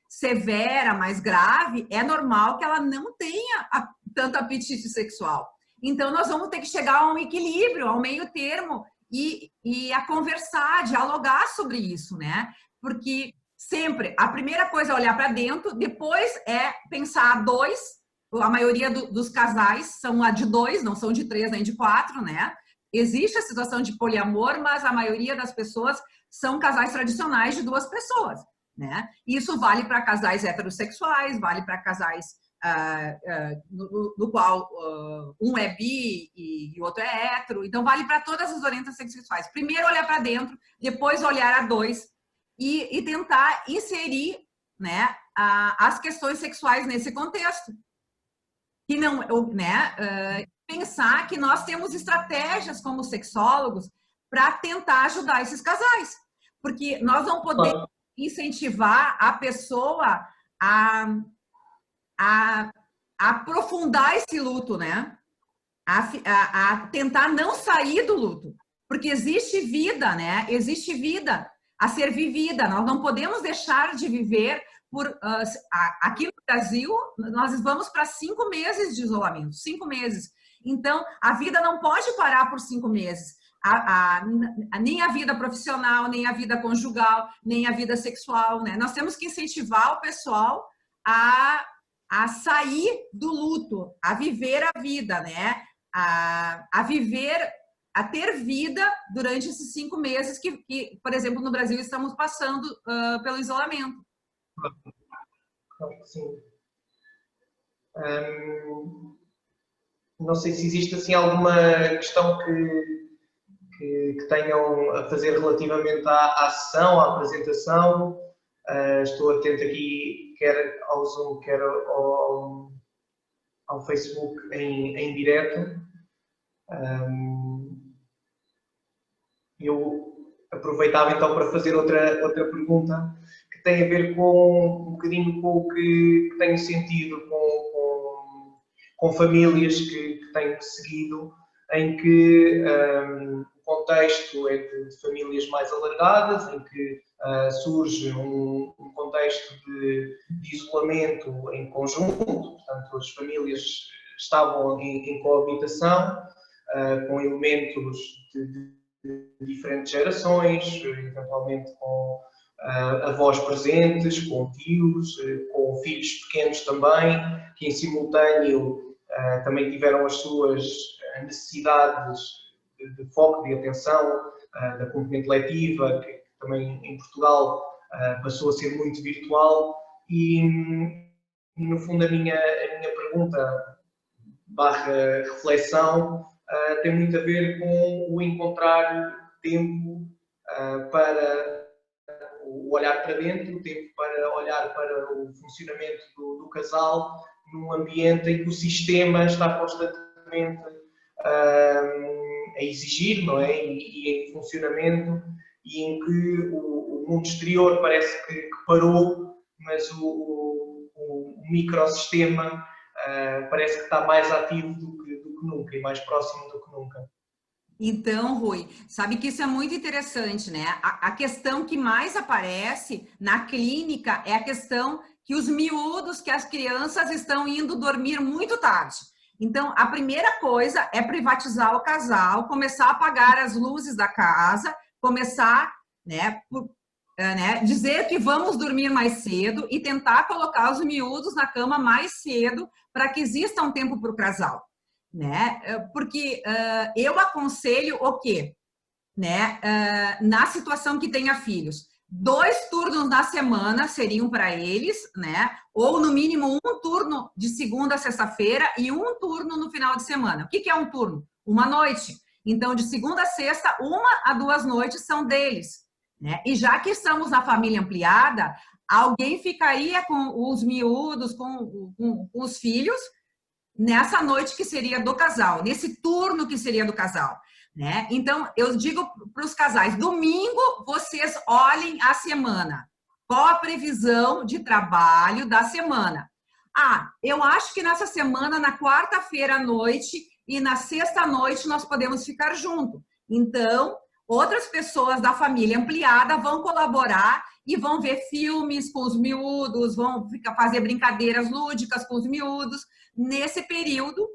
severa, mais grave, é normal que ela não tenha tanto apetite sexual. Então, nós vamos ter que chegar a um equilíbrio, a um meio termo e a conversar, a dialogar sobre isso, né? Porque sempre, a primeira coisa é olhar para dentro, depois é pensar a 2. A maioria dos casais são de 2, não são de 3 nem de 4, né? Existe a situação de poliamor, mas a maioria das pessoas são casais tradicionais de 2 pessoas, né? Isso vale para casais heterossexuais, vale para casais no qual um é bi e o outro é hétero. Então, vale para todas as orientações sexuais. Primeiro olhar para dentro, depois olhar a 2 e tentar inserir, né, as questões sexuais nesse contexto. Que não, né, pensar que nós temos estratégias como sexólogos para tentar ajudar esses casais, porque nós não podemos incentivar a pessoa a aprofundar esse luto, né? A tentar não sair do luto, porque existe vida, né? Existe vida a ser vivida. Nós não podemos deixar de viver aqui no Brasil. Nós vamos para 5 meses de isolamento, 5 meses. Então, a vida não pode parar por 5 meses. Nem a vida profissional, nem a vida conjugal, nem a vida sexual, né? Nós temos que incentivar o pessoal a sair do luto, a viver a vida, né? A ter vida durante esses 5 meses que, por exemplo, no Brasil estamos passando pelo isolamento. Sim. Não sei se existe assim alguma questão que tenham a fazer relativamente à sessão, à apresentação. Estou atento aqui, quer ao Zoom, quer ao Facebook em direto. Eu aproveitava então para fazer outra pergunta que tem a ver um bocadinho com o que tenho sentido com famílias que tenho seguido, em que o contexto é de famílias mais alargadas, em que surge um contexto de isolamento em conjunto, portanto as famílias estavam em coabitação, com elementos de diferentes gerações, eventualmente com avós presentes, com tios, com filhos pequenos também, que em simultâneo também tiveram as suas necessidades de foco, de atenção, da componente letiva, que também em Portugal passou a ser muito virtual. E no fundo a minha pergunta / reflexão tem muito a ver com o encontrar tempo para o olhar para dentro, o tempo para olhar para o funcionamento do casal, num ambiente em que o sistema está constantemente a exigir, não é? E em funcionamento, e em que o mundo exterior parece que parou, mas o microsistema parece que está mais ativo do que nunca e mais próximo do que nunca. Então, Rui, sabe que isso é muito interessante, né? A questão que mais aparece na clínica é a questão que os miúdos, que as crianças estão indo dormir muito tarde. Então, a primeira coisa é privatizar o casal, começar a apagar as luzes da casa, começar, dizer que vamos dormir mais cedo e tentar colocar os miúdos na cama mais cedo para que exista um tempo para o casal. Né? Porque eu aconselho o quê? Né? Na situação que tenha filhos, 2 turnos na semana seriam para eles, né? Ou no mínimo um turno de segunda a sexta-feira e um turno no final de semana. O que é um turno? Uma noite. Então, de segunda a sexta, 1 a 2 noites são deles. Né? E já que estamos na família ampliada, alguém ficaria com os miúdos, com os filhos, nessa noite que seria do casal, nesse turno que seria do casal, né? Então, eu digo para os casais, domingo vocês olhem a semana. Qual a previsão de trabalho da semana? Eu acho que nessa semana, na quarta-feira à noite e na sexta à noite, nós podemos ficar juntos. Então, outras pessoas da família ampliada vão colaborar e vão ver filmes com os miúdos, vão fazer brincadeiras lúdicas com os miúdos, nesse período,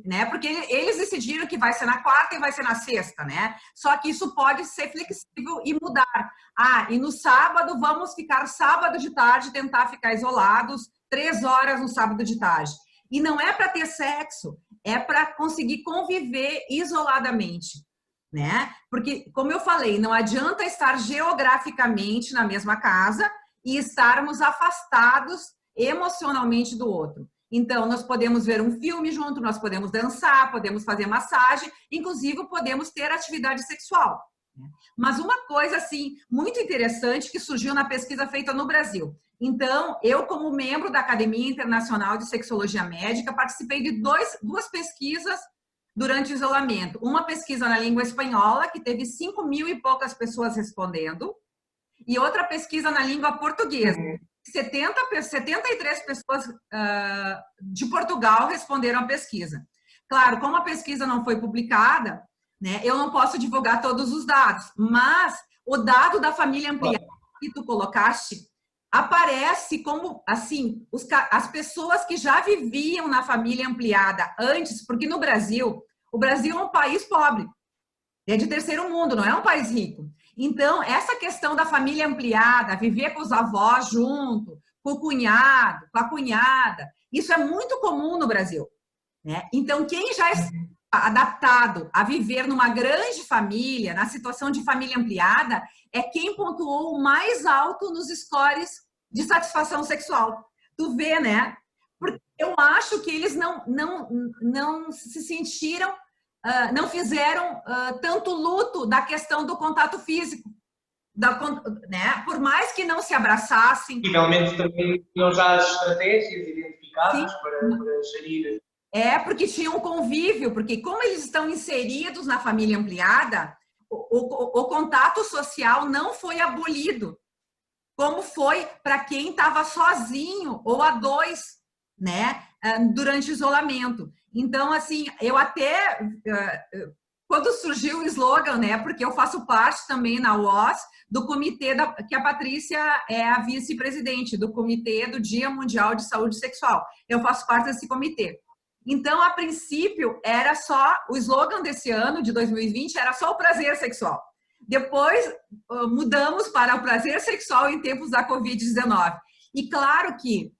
né? Porque eles decidiram que vai ser na quarta e vai ser na sexta, né? Só que isso pode ser flexível e mudar. E no sábado, vamos ficar sábado de tarde, tentar ficar isolados 3 horas no sábado de tarde. E não é para ter sexo, é para conseguir conviver isoladamente, né? Porque, como eu falei, não adianta estar geograficamente na mesma casa e estarmos afastados emocionalmente do outro. Então, nós podemos ver um filme junto, nós podemos dançar, podemos fazer massagem, inclusive podemos ter atividade sexual. Mas uma coisa, assim, muito interessante que surgiu na pesquisa feita no Brasil. Então, eu, como membro da Academia Internacional de Sexologia Médica, participei de 2 pesquisas durante o isolamento. Uma pesquisa na língua espanhola, que teve 5.000 e poucas pessoas respondendo, e outra pesquisa na língua portuguesa. 73 pessoas de Portugal responderam a pesquisa. Claro, como a pesquisa não foi publicada, né, eu não posso divulgar todos os dados, mas o dado da família ampliada que tu colocaste aparece como, assim, as pessoas que já viviam na família ampliada antes, porque no Brasil, o Brasil é um país pobre, é de terceiro mundo, não é um país rico. Então, essa questão da família ampliada, viver com os avós junto, com o cunhado, com a cunhada, isso é muito comum no Brasil, né? Então, quem já está adaptado a viver numa grande família, na situação de família ampliada, é quem pontuou o mais alto nos scores de satisfação sexual. Tu vê, né? Porque eu acho que eles não se sentiram, não fizeram tanto luto da questão do contato físico, né? Por mais que não se abraçassem. Possivelmente também tinham já as estratégias identificadas para gerir. Porque tinha um convívio, porque como eles estão inseridos na família ampliada, o contato social não foi abolido, como foi para quem estava sozinho ou a 2, né, durante o isolamento. Então, assim, eu até, quando surgiu o slogan, né, porque eu faço parte também na UOS, do comitê, que a Patrícia é a vice-presidente, do Comitê do Dia Mundial de Saúde Sexual. Eu faço parte desse comitê. Então, a princípio, era só, o slogan desse ano, de 2020, era só o prazer sexual. Depois, mudamos para o prazer sexual em tempos da Covid-19. E claro que,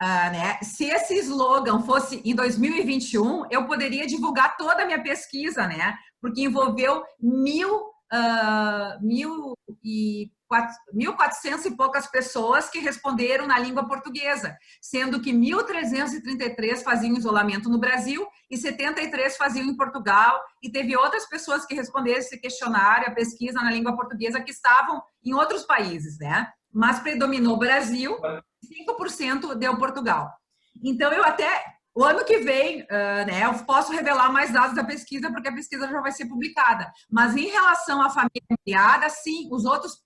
né, se esse slogan fosse em 2021, eu poderia divulgar toda a minha pesquisa, né? Porque envolveu 1.000 1.400 e poucas pessoas que responderam na língua portuguesa, sendo que 1.333 faziam isolamento no Brasil e 73 faziam em Portugal, e teve outras pessoas que responderam esse questionário, a pesquisa na língua portuguesa, que estavam em outros países, né? Mas predominou o Brasil, 5% deu Portugal. Então, eu até... O ano que vem, né, eu posso revelar mais dados da pesquisa, porque a pesquisa já vai ser publicada. Mas em relação à família ampliada, sim, os outros,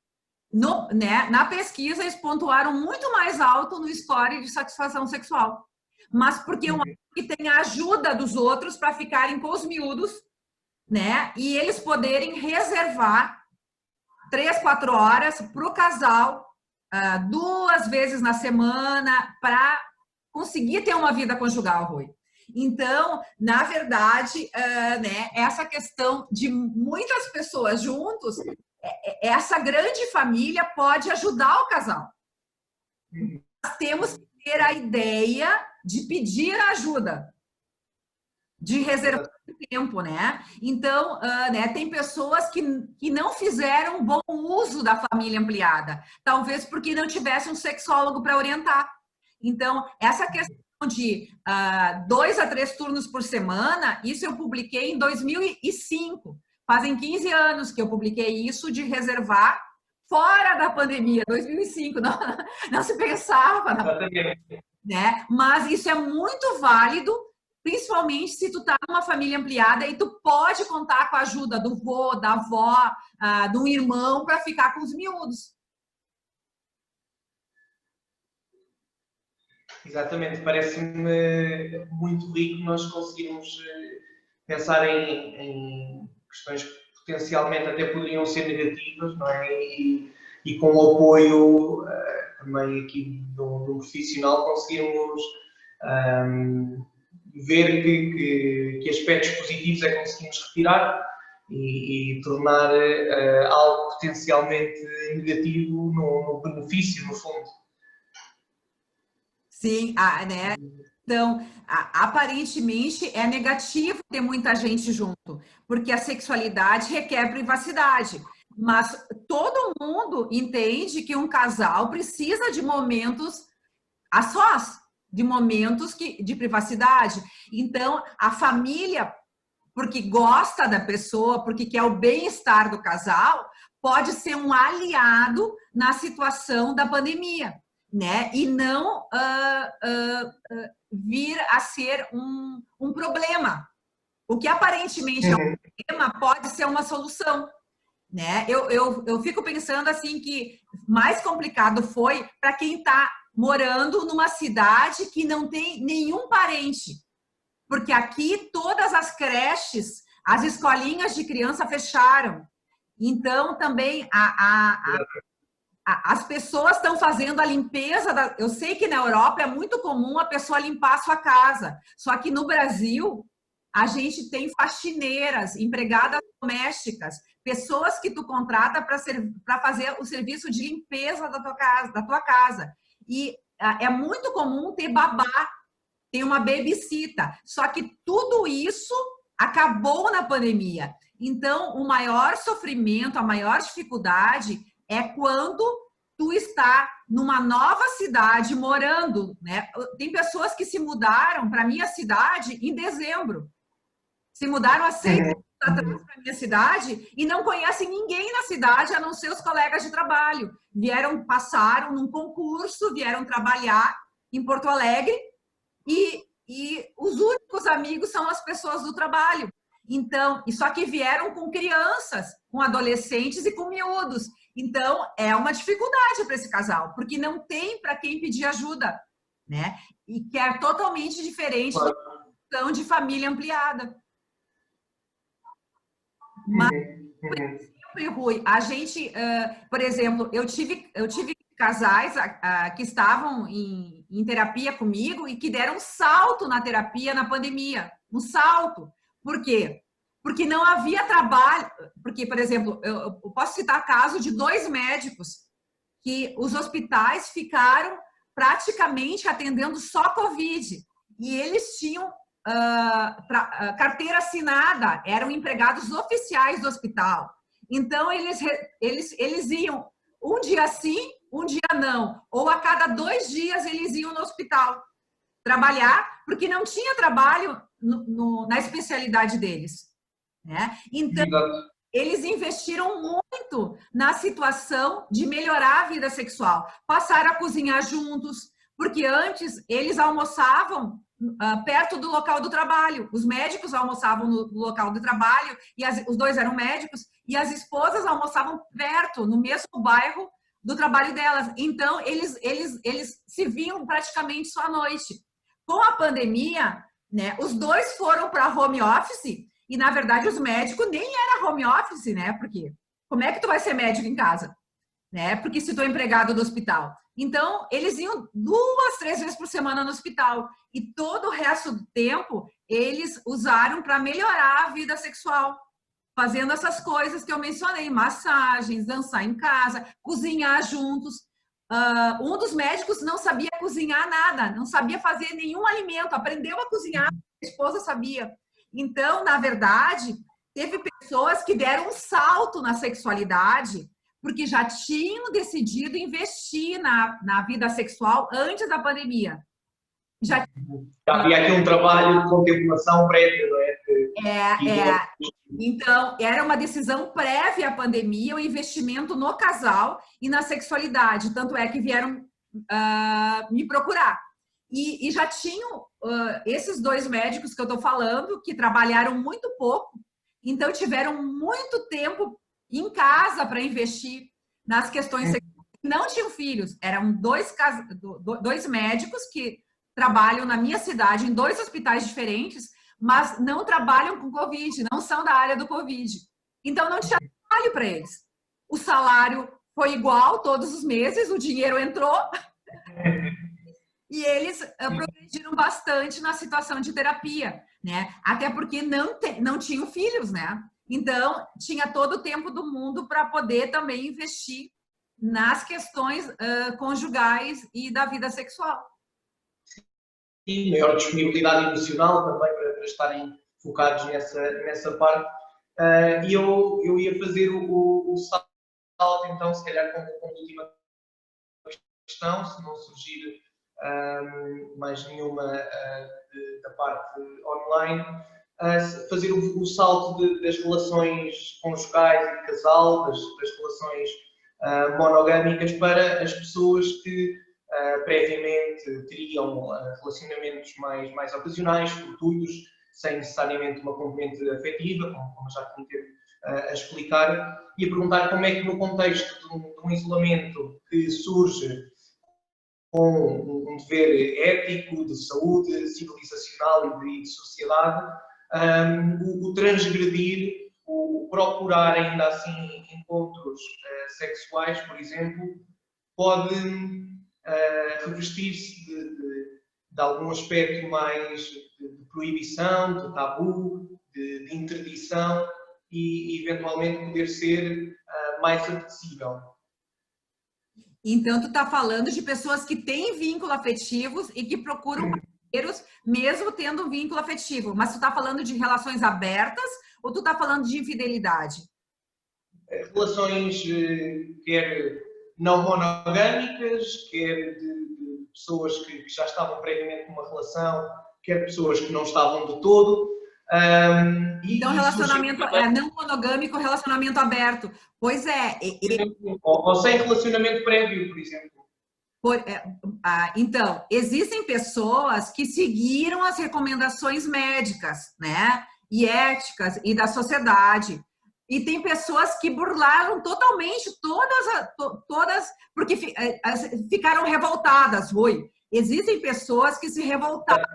né, na pesquisa, eles pontuaram muito mais alto no score de satisfação sexual. Mas porque um que tem a ajuda dos outros para ficarem com os miúdos, né, e eles poderem reservar 3, 4 horas para o casal, 2 vezes na semana, para conseguir ter uma vida conjugal, Rui. Então, na verdade, né, essa questão de muitas pessoas juntos, essa grande família pode ajudar o casal. Nós temos que ter a ideia de pedir ajuda, de reservar tempo, né? Então, né, tem pessoas que não fizeram um bom uso da família ampliada, talvez porque não tivesse um sexólogo para orientar. Então, essa questão de 2 a 3 turnos por semana, isso eu publiquei em 2005. Fazem 15 anos que eu publiquei isso, de reservar fora da pandemia, 2005. Não se pensava, né? Mas isso é muito válido, principalmente se tu tá numa família ampliada e tu pode contar com a ajuda do vô, da avó, de um irmão para ficar com os miúdos. Exatamente, parece-me muito rico nós conseguirmos pensar em questões que potencialmente até poderiam ser negativas, não é? E com o apoio também aqui de um profissional conseguirmos ver que aspectos positivos é que conseguimos retirar e tornar algo potencialmente negativo no benefício, no fundo. Sim, né? Então, aparentemente é negativo ter muita gente junto, porque a sexualidade requer privacidade. Mas todo mundo entende que um casal precisa de momentos a sós, de momentos de privacidade. Então, a família, porque gosta da pessoa, porque quer o bem-estar do casal, pode ser um aliado na situação da pandemia, né? E não vir a ser um problema. O que aparentemente é um problema pode ser uma solução, né? Eu fico pensando assim que mais complicado foi para quem está morando numa cidade que não tem nenhum parente, porque aqui todas as creches, as escolinhas de criança fecharam. Então, também as pessoas estão fazendo a limpeza. Eu sei que na Europa é muito comum a pessoa limpar a sua casa, só que no Brasil a gente tem faxineiras, empregadas domésticas, pessoas que tu contrata para fazer o serviço de limpeza da tua casa. E é muito comum ter babá, tem uma babysitter, só que tudo isso acabou na pandemia. Então, o maior sofrimento, a maior dificuldade é quando tu está numa nova cidade morando, né? Tem pessoas que se mudaram para minha cidade em dezembro. Se mudaram há 6 anos atrás para minha cidade e não conhecem ninguém na cidade, a não ser os colegas de trabalho. Passaram num concurso, vieram trabalhar em Porto Alegre e os únicos amigos são as pessoas do trabalho. Então, só que vieram com crianças, com adolescentes e com miúdos. Então, é uma dificuldade para esse casal, porque não tem para quem pedir ajuda, né? E que é totalmente diferente da questão de família ampliada. Mas, Rui, a gente, por exemplo, eu tive casais que estavam em terapia comigo e que deram um salto na terapia na pandemia. Um salto. Por quê? Porque não havia trabalho. Porque, por exemplo, eu posso citar caso de 2 médicos que os hospitais ficaram praticamente atendendo só Covid. E eles tinham carteira assinada, eram empregados oficiais do hospital. Então, eles iam um dia sim, um dia não. Ou a cada 2 dias eles iam no hospital trabalhar, porque não tinha trabalho na especialidade deles, né? Então, eles investiram muito na situação de melhorar a vida sexual. Passaram a cozinhar juntos, porque antes eles almoçavam perto do local do trabalho. Os médicos almoçavam no local do trabalho, e os dois eram médicos, e as esposas almoçavam perto, no mesmo bairro do trabalho delas. Então, eles se viam praticamente só à noite. Com a pandemia, né, os dois foram para home office, e, na verdade, os médicos nem era home office, né? Porque como é que tu vai ser médico em casa? Né? Porque se tu é empregado do hospital. Então, eles iam 2, 3 vezes por semana no hospital. E todo o resto do tempo, eles usaram para melhorar a vida sexual. Fazendo essas coisas que eu mencionei. Massagens, dançar em casa, cozinhar juntos. Um dos médicos não sabia cozinhar nada. Não sabia fazer nenhum alimento. Aprendeu a cozinhar, a esposa sabia. Então, na verdade, teve pessoas que deram um salto na sexualidade porque já tinham decidido investir na vida sexual antes da pandemia. Já havia aqui um trabalho de contemplação prévio, não é? Então, era uma decisão prévia à pandemia, o investimento no casal e na sexualidade. Tanto é que vieram me procurar. E já tinham esses 2 médicos que eu estou falando, que trabalharam muito pouco, então tiveram muito tempo em casa para investir nas questões sexuais. Não tinham filhos, eram 2 médicos que trabalham na minha cidade, em 2 hospitais diferentes, mas não trabalham com Covid, não são da área do Covid. Então, não tinha trabalho para eles. O salário foi igual todos os meses, o dinheiro entrou... E eles progrediram bastante na situação de terapia, né? Até porque não tinham filhos, né? Então, tinha todo o tempo do mundo para poder também investir nas questões conjugais e da vida sexual. Sim, maior disponibilidade emocional também para estarem focados nessa parte. E eu ia fazer o salto, então, se calhar, como última questão, se não surgir mais nenhuma da parte online, fazer o salto das relações conjugais e de casal, das relações monogâmicas, para as pessoas que previamente teriam relacionamentos mais ocasionais, fortuitos, sem necessariamente uma componente afetiva, como já tentei a explicar, e a perguntar como é que, no contexto de um isolamento que surge com um dever ético, de saúde, civilizacional e de sociedade, o transgredir, o procurar ainda assim encontros sexuais, por exemplo, pode revestir-se de algum aspecto mais de proibição, de tabu, de interdição e eventualmente poder ser mais apetecível. Então, tu está falando de pessoas que têm vínculos afetivos e que procuram parceiros, mesmo tendo um vínculo afetivo. Mas tu está falando de relações abertas ou tu está falando de infidelidade? Relações, quer não monogâmicas, quer de pessoas que já estavam previamente numa relação, quer pessoas que não estavam de todo. Então, relacionamento não monogâmico, relacionamento aberto. Pois é. Ou sem relacionamento prévio, por exemplo. Então, existem pessoas que seguiram as recomendações médicas, né? E éticas e da sociedade. E tem pessoas que burlaram totalmente todas porque ficaram revoltadas, Rui. Existem pessoas que se revoltaram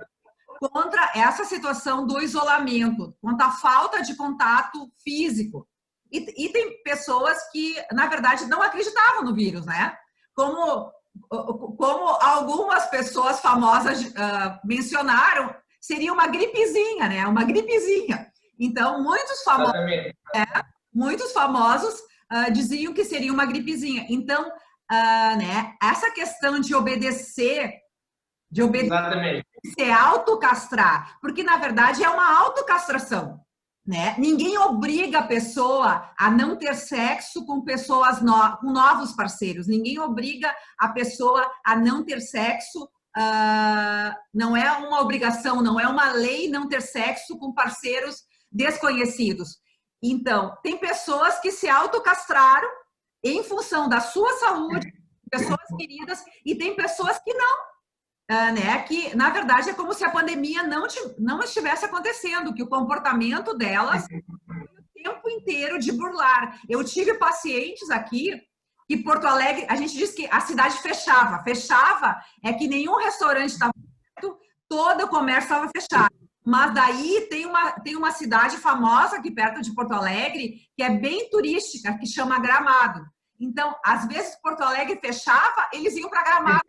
contra essa situação do isolamento, contra a falta de contato físico. E tem pessoas que, na verdade, não acreditavam no vírus, né? Como algumas pessoas famosas mencionaram, seria uma gripezinha, né? Uma gripezinha. Então, muitos famosos diziam que seria uma gripezinha. Então, né, essa questão de obedecer, Exatamente. se autocastrar, porque na verdade é uma autocastração, né? Ninguém obriga a pessoa a não ter sexo com pessoas com novos parceiros. Ninguém obriga a pessoa a não ter sexo. Não é uma obrigação, não é uma lei não ter sexo com parceiros desconhecidos. Então, tem pessoas que se autocastraram em função da sua saúde, pessoas queridas, e tem pessoas que não. Né, que, na verdade, é como se a pandemia não estivesse acontecendo, que o comportamento delas o tempo inteiro de burlar. Eu tive pacientes aqui que Porto Alegre, a gente diz que a cidade fechava. Fechava é que nenhum restaurante estava aberto, todo o comércio estava fechado. Mas daí tem uma cidade famosa aqui perto de Porto Alegre, que é bem turística, que chama Gramado. Então, às vezes, Porto Alegre fechava, eles iam para Gramado.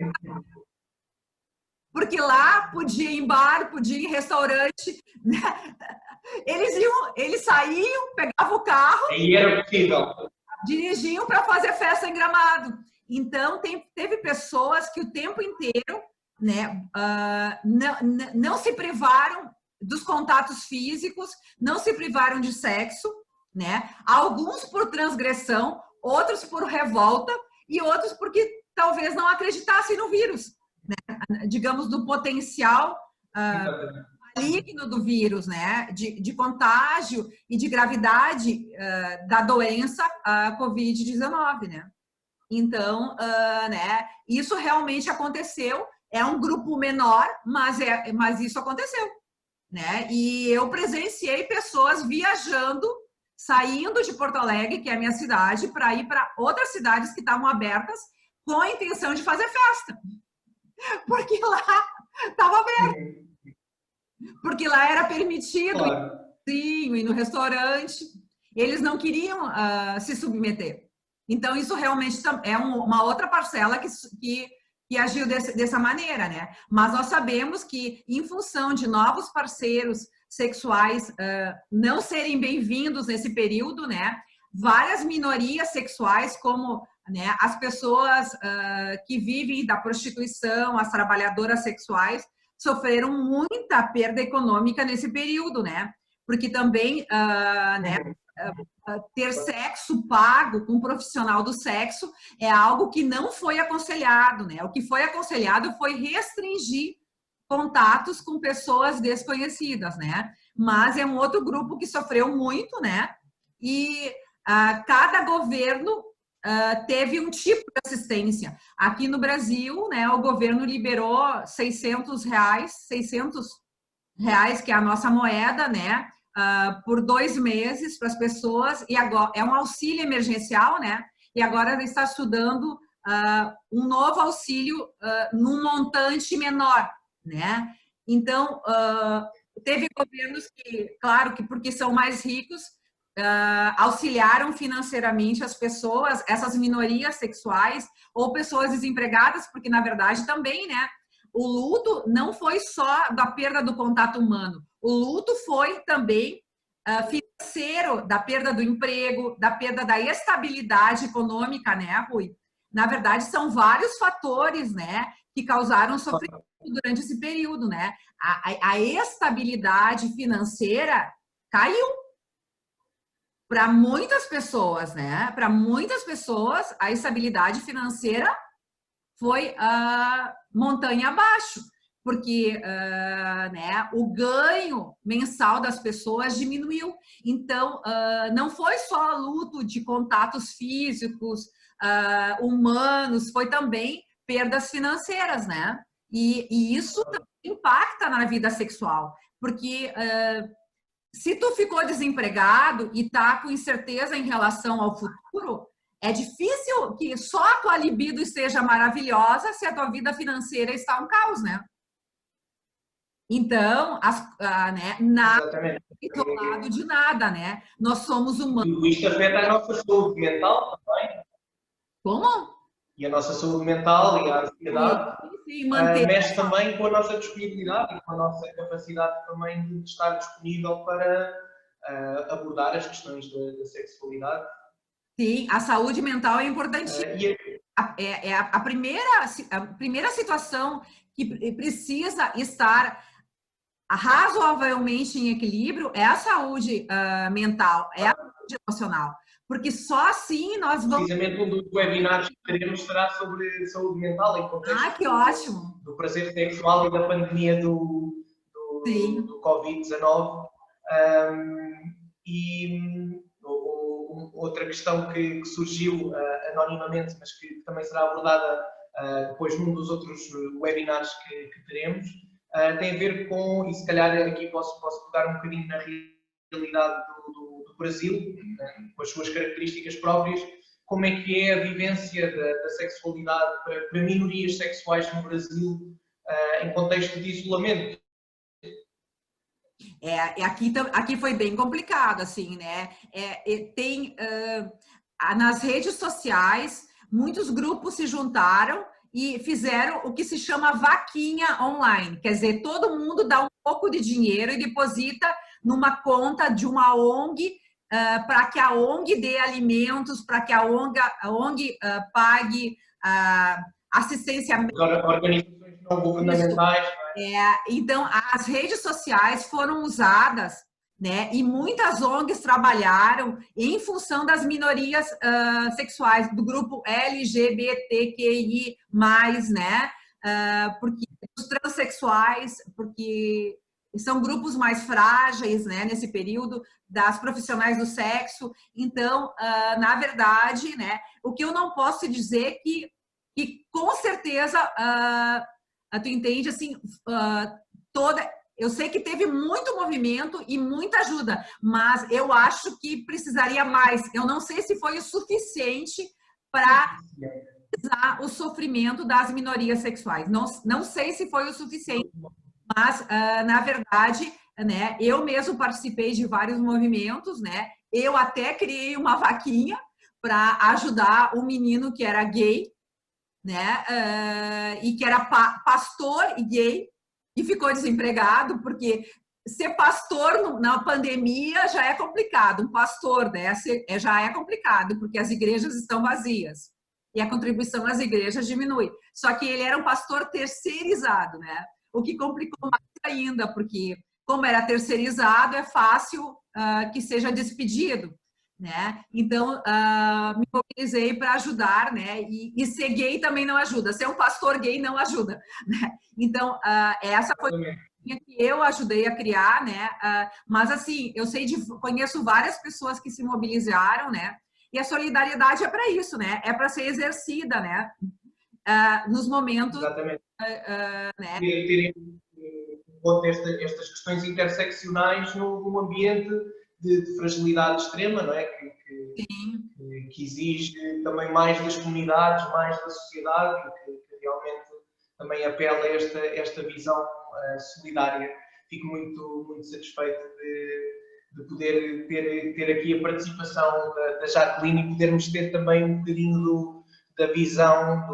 Porque lá podia ir em bar, podia ir em restaurante, né? Eles saíam, pegavam o carro, e era possível. Dirigiam para fazer festa em Gramado. Então, teve pessoas que o tempo inteiro, né, não se privaram dos contatos físicos, não se privaram de sexo, né? Alguns por transgressão, outros por revolta e outros porque talvez não acreditassem no vírus. Né? Digamos, do potencial maligno do vírus, né? De contágio e de gravidade da doença Covid-19, né? Então, né? Isso realmente aconteceu. É um grupo menor, mas isso aconteceu, né? E eu presenciei pessoas viajando, saindo de Porto Alegre, que é a minha cidade, para ir para outras cidades que estavam abertas com a intenção de fazer festa. Porque lá estava aberto. Porque lá era permitido ir no restaurante. Eles não queriam se submeter. Então, isso realmente é uma outra parcela que agiu dessa maneira, né? Mas nós sabemos que, em função de novos parceiros sexuais não serem bem-vindos nesse período, né? Várias minorias sexuais, como, né, as pessoas que vivem da prostituição, as trabalhadoras sexuais, sofreram muita perda econômica nesse período, né? Porque também, né, ter sexo pago com um profissional do sexo é algo que não foi aconselhado, né? O que foi aconselhado foi restringir contatos com pessoas desconhecidas, né? Mas é um outro grupo que sofreu muito, né? E cada governo teve um tipo de assistência. Aqui no Brasil, né, o governo liberou R$600, que é a nossa moeda, né, por 2 meses para as pessoas, e agora é um auxílio emergencial, né, e agora está estudando um novo auxílio num montante menor, né. Então, teve governos que, claro, que porque são mais ricos, auxiliaram financeiramente as pessoas, essas minorias sexuais ou pessoas desempregadas, porque na verdade também, né, o luto não foi só da perda do contato humano, o luto foi também financeiro, da perda do emprego, da perda da estabilidade econômica, né, Rui? Na verdade, são vários fatores, né, que causaram sofrimento durante esse período, né? A estabilidade financeira caiu. Para muitas pessoas, né? Para muitas pessoas, a estabilidade financeira foi montanha abaixo, porque né, o ganho mensal das pessoas diminuiu. Então, não foi só luto de contatos físicos, humanos, foi também perdas financeiras, né? E isso também impacta na vida sexual, porque se tu ficou desempregado e tá com incerteza em relação ao futuro, é difícil que só a tua libido esteja maravilhosa se a tua vida financeira está um caos, né? Então, né, nada isolado de nada, né? Nós somos humanos. E isto afeta a nossa saúde mental também. Como? E a nossa saúde mental e a ansiedade mexe também com a nossa disponibilidade e com a nossa capacidade também de estar disponível para abordar as questões da sexualidade. Sim, a saúde mental é importantíssima. É a primeira situação que precisa estar razoavelmente em equilíbrio é a saúde mental, é a saúde emocional. Porque só assim nós vamos... Precisamente um dos webinars que teremos será sobre saúde mental em contexto que ótimo! do prazer sexual e da pandemia do Covid-19. E outra questão que surgiu anonimamente, mas que também será abordada depois num dos outros webinars que teremos, tem a ver com, e se calhar aqui posso pegar um bocadinho na realidade do Brasil, com as suas características próprias, como é que é a vivência da sexualidade para minorias sexuais no Brasil em contexto de isolamento. Aqui foi bem complicado, assim, né? Tem nas redes sociais, muitos grupos se juntaram e fizeram o que se chama vaquinha online. Quer dizer, todo mundo dá um pouco de dinheiro e deposita numa conta de uma ONG para que a ONG dê alimentos, para que a ONG pague assistência médica. Organizações não governamentais. Então, as redes sociais foram usadas, né? E muitas ONGs trabalharam em função das minorias sexuais, do grupo LGBTQI+, né? Porque os transexuais, porque são grupos mais frágeis, né? Nesse período, das profissionais do sexo. Então, na verdade, né? O que eu não posso dizer que com certeza tu entende, assim, eu sei que teve muito movimento e muita ajuda, mas eu acho que precisaria mais. Eu não sei se foi o suficiente para minimizar o sofrimento das minorias sexuais. Não sei se foi o suficiente, mas, na verdade, né, eu mesmo participei de vários movimentos, né? Eu até criei uma vaquinha para ajudar um menino que era gay, né? E que era pastor e gay e ficou desempregado, porque ser pastor na pandemia já é complicado. Um pastor, né? Já é complicado, porque as igrejas estão vazias e a contribuição às igrejas diminui. Só que ele era um pastor terceirizado, né? O que complicou mais ainda, porque como era terceirizado, é fácil que seja despedido, né? Então, me mobilizei para ajudar, né? E ser gay também não ajuda, ser um pastor gay não ajuda, né? Então, essa foi a que eu ajudei a criar, né? Mas, assim, conheço várias pessoas que se mobilizaram, né? E a solidariedade é para isso, né? É para ser exercida, né? Nos momentos... Exatamente. Né? Terem estas questões interseccionais num ambiente de fragilidade extrema, não é? Que exige também mais das comunidades, mais da sociedade, que realmente também apela a esta visão solidária. Fico muito satisfeito de poder ter aqui a participação da Jacqueline e podermos ter também um bocadinho da visão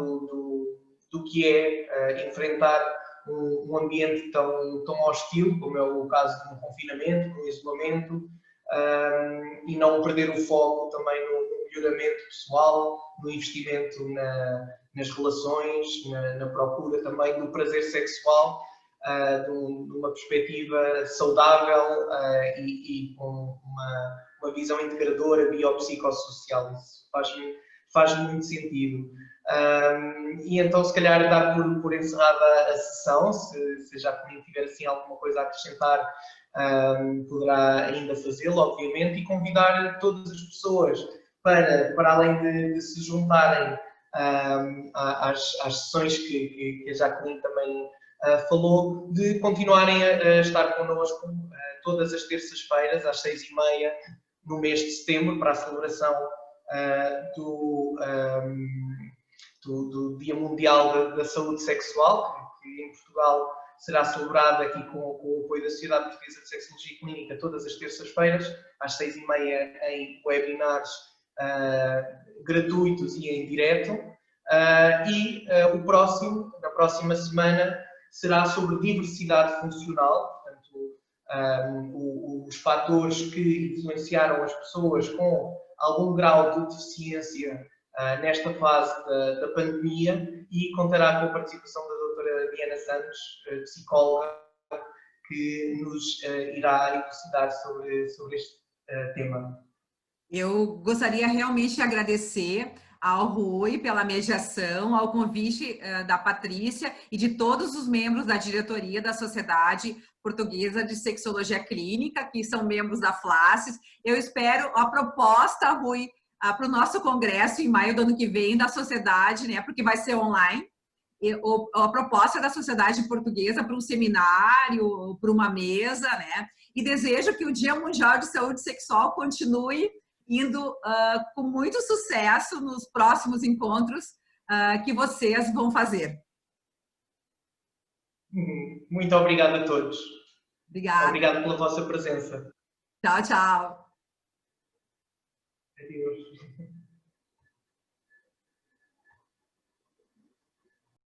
do que é enfrentar um ambiente tão hostil, como é o caso do confinamento, do isolamento, e não perder o foco também no melhoramento pessoal, no investimento nas relações, na procura também do prazer sexual, de uma perspectiva saudável e com uma visão integradora biopsicossocial. Isso faz muito sentido. E então, se calhar, dar por encerrada a sessão, se já tiver assim, alguma coisa a acrescentar, poderá ainda fazê-lo, obviamente, e convidar todas as pessoas para além de se juntarem às sessões que a Jacqueline também falou, de continuarem a estar connosco todas as terças-feiras, às 6h30, no mês de setembro, para a celebração do Dia Mundial da Saúde Sexual, que em Portugal será celebrado aqui com o apoio da Sociedade Portuguesa de Sexologia Clínica todas as terças-feiras, às 6h30, em webinars gratuitos e em direto. Na próxima semana, será sobre diversidade funcional, portanto, os fatores que influenciaram as pessoas com algum grau de deficiência nesta fase da pandemia, e contará com a participação da doutora Diana Santos, psicóloga, que nos irá elucidar sobre este tema. Eu gostaria realmente de agradecer ao Rui pela mediação, ao convite da Patrícia e de todos os membros da diretoria da Sociedade Portuguesa de Sexologia Clínica, que são membros da FLACES. Eu espero a proposta, Rui, para o nosso congresso em maio do ano que vem da sociedade, né, porque vai ser online, a proposta da Sociedade Portuguesa para um seminário, para uma mesa, né, e desejo que o Dia Mundial de Saúde Sexual continue indo com muito sucesso nos próximos encontros que vocês vão fazer. Muito obrigado a todos. Obrigada. Obrigado pela vossa presença. Tchau, tchau. Adeus.